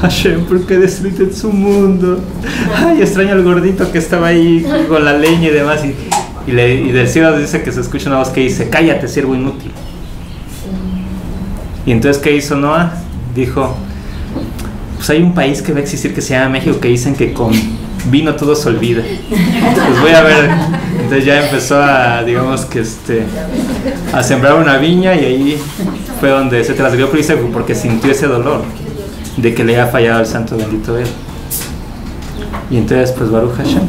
Hashem, ¿por qué destruiste su mundo? Ay, extraño al gordito que estaba ahí con la leña y demás. Y del cielo dice que se escucha una voz que dice, cállate, siervo inútil. Y entonces, ¿qué hizo Noah? Dijo, pues hay un país que va a existir que se llama México, que dicen que con vino todo se olvida. Pues voy a ver. Entonces ya empezó a, digamos que a sembrar una viña, y ahí fue donde se trasladó, porque sintió ese dolor de que le había fallado al santo bendito él. Y entonces, pues Baruch Hashem,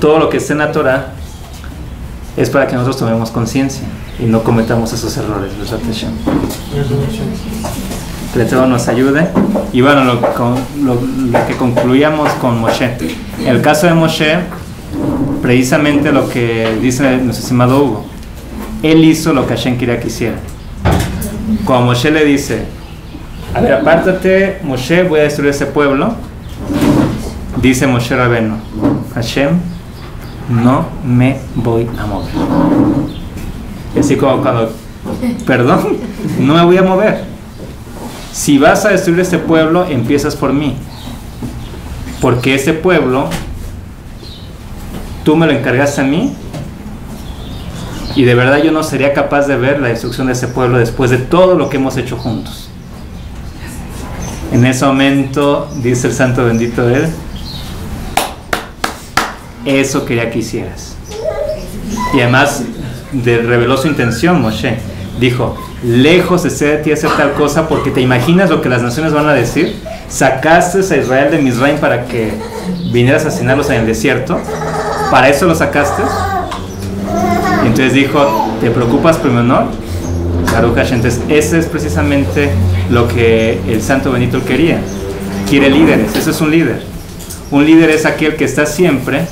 todo lo que esté en la Torah es para que nosotros tomemos conciencia y no cometamos esos errores. ¿Verdad, Hashem? Que el Eterno nos ayude. Y bueno, lo que concluíamos con Moshe. En el caso de Moshe, precisamente lo que dice nuestro estimado Hugo, él hizo lo que Hashem quería que hiciera. Cuando Moshe le dice, a ver, apártate, Moshe, voy a destruir ese pueblo, dice Moshe Rabbeinu, Hashem, no me voy a mover. Así como cuando, perdón, no me voy a mover. Si vas a destruir este pueblo, empiezas por mí, porque ese pueblo tú me lo encargaste a mí, y de verdad yo no sería capaz de ver la destrucción de ese pueblo después de todo lo que hemos hecho juntos. En ese momento, dice el santo bendito él, eso quería que hicieras. Y además reveló su intención, Moshe. Dijo, lejos de ser de ti hacer tal cosa, porque te imaginas lo que las naciones van a decir. Sacaste a Israel de Misraim para que vinieras a asesinarlos en el desierto. ¿Para eso lo sacaste? Y entonces dijo, ¿te preocupas por mi honor? Baruch Hashem. Entonces ese es precisamente lo que el santo bendito quería. Quiere líderes, eso es un líder. Un líder es aquel que está siempre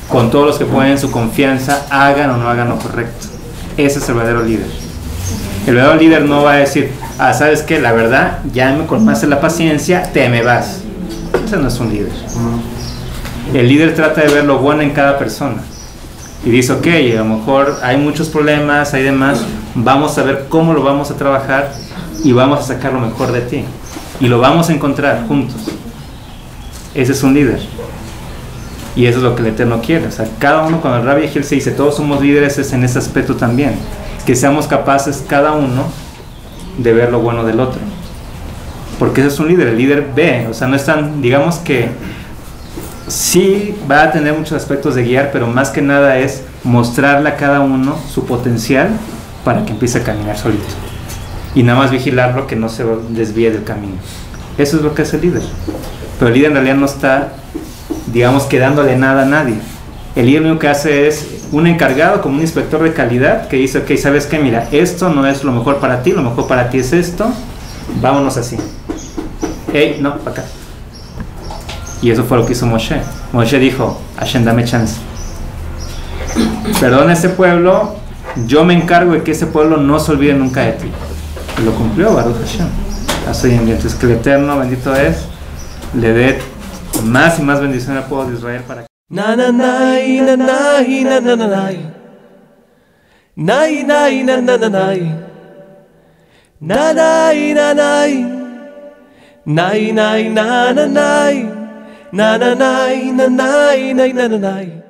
con todos los que ponen su confianza, hagan o no hagan lo correcto. Ese es el verdadero líder. El verdadero líder no va a decir, ¿sabes qué? La verdad, ya me colmaste la paciencia, te me vas. Ese no es un líder. El líder trata de ver lo bueno en cada persona. Y dice, ok, a lo mejor hay muchos problemas, hay demás, vamos a ver cómo lo vamos a trabajar y vamos a sacar lo mejor de ti. Y lo vamos a encontrar juntos. Ese es un líder. Y eso es lo que el Eterno quiere. O sea, cada uno, cuando el Rabbi Yehiel se dice, todos somos líderes, es en ese aspecto también. Que seamos capaces, cada uno, de ver lo bueno del otro. Porque ese es un líder. El líder ve. O sea, no es tan, digamos que sí va a tener muchos aspectos de guiar, pero más que nada es mostrarle a cada uno su potencial para que empiece a caminar solito. Y nada más vigilarlo que no se desvíe del camino. Eso es lo que hace el líder. Pero el líder en realidad no está, digamos, que dándole nada a nadie. El líder lo único que hace es un encargado, como un inspector de calidad, que dice, ok, ¿sabes qué? Mira, esto no es lo mejor para ti, lo mejor para ti es esto, vámonos así. Hey, no, para acá. Y eso fue lo que hizo Moshe. Moshe dijo, Hashem, dame chance. Perdona a ese pueblo, yo me encargo de que ese pueblo no se olvide nunca de ti. Y lo cumplió, Baruch Hashem. Así en entonces que el Eterno, bendito es, le dé más y más bendición al pueblo de Israel para que... Na na nai na nai na na na nai nai nai na na na nai na nai na nai nai nai na na nai na na nai na nai na na nai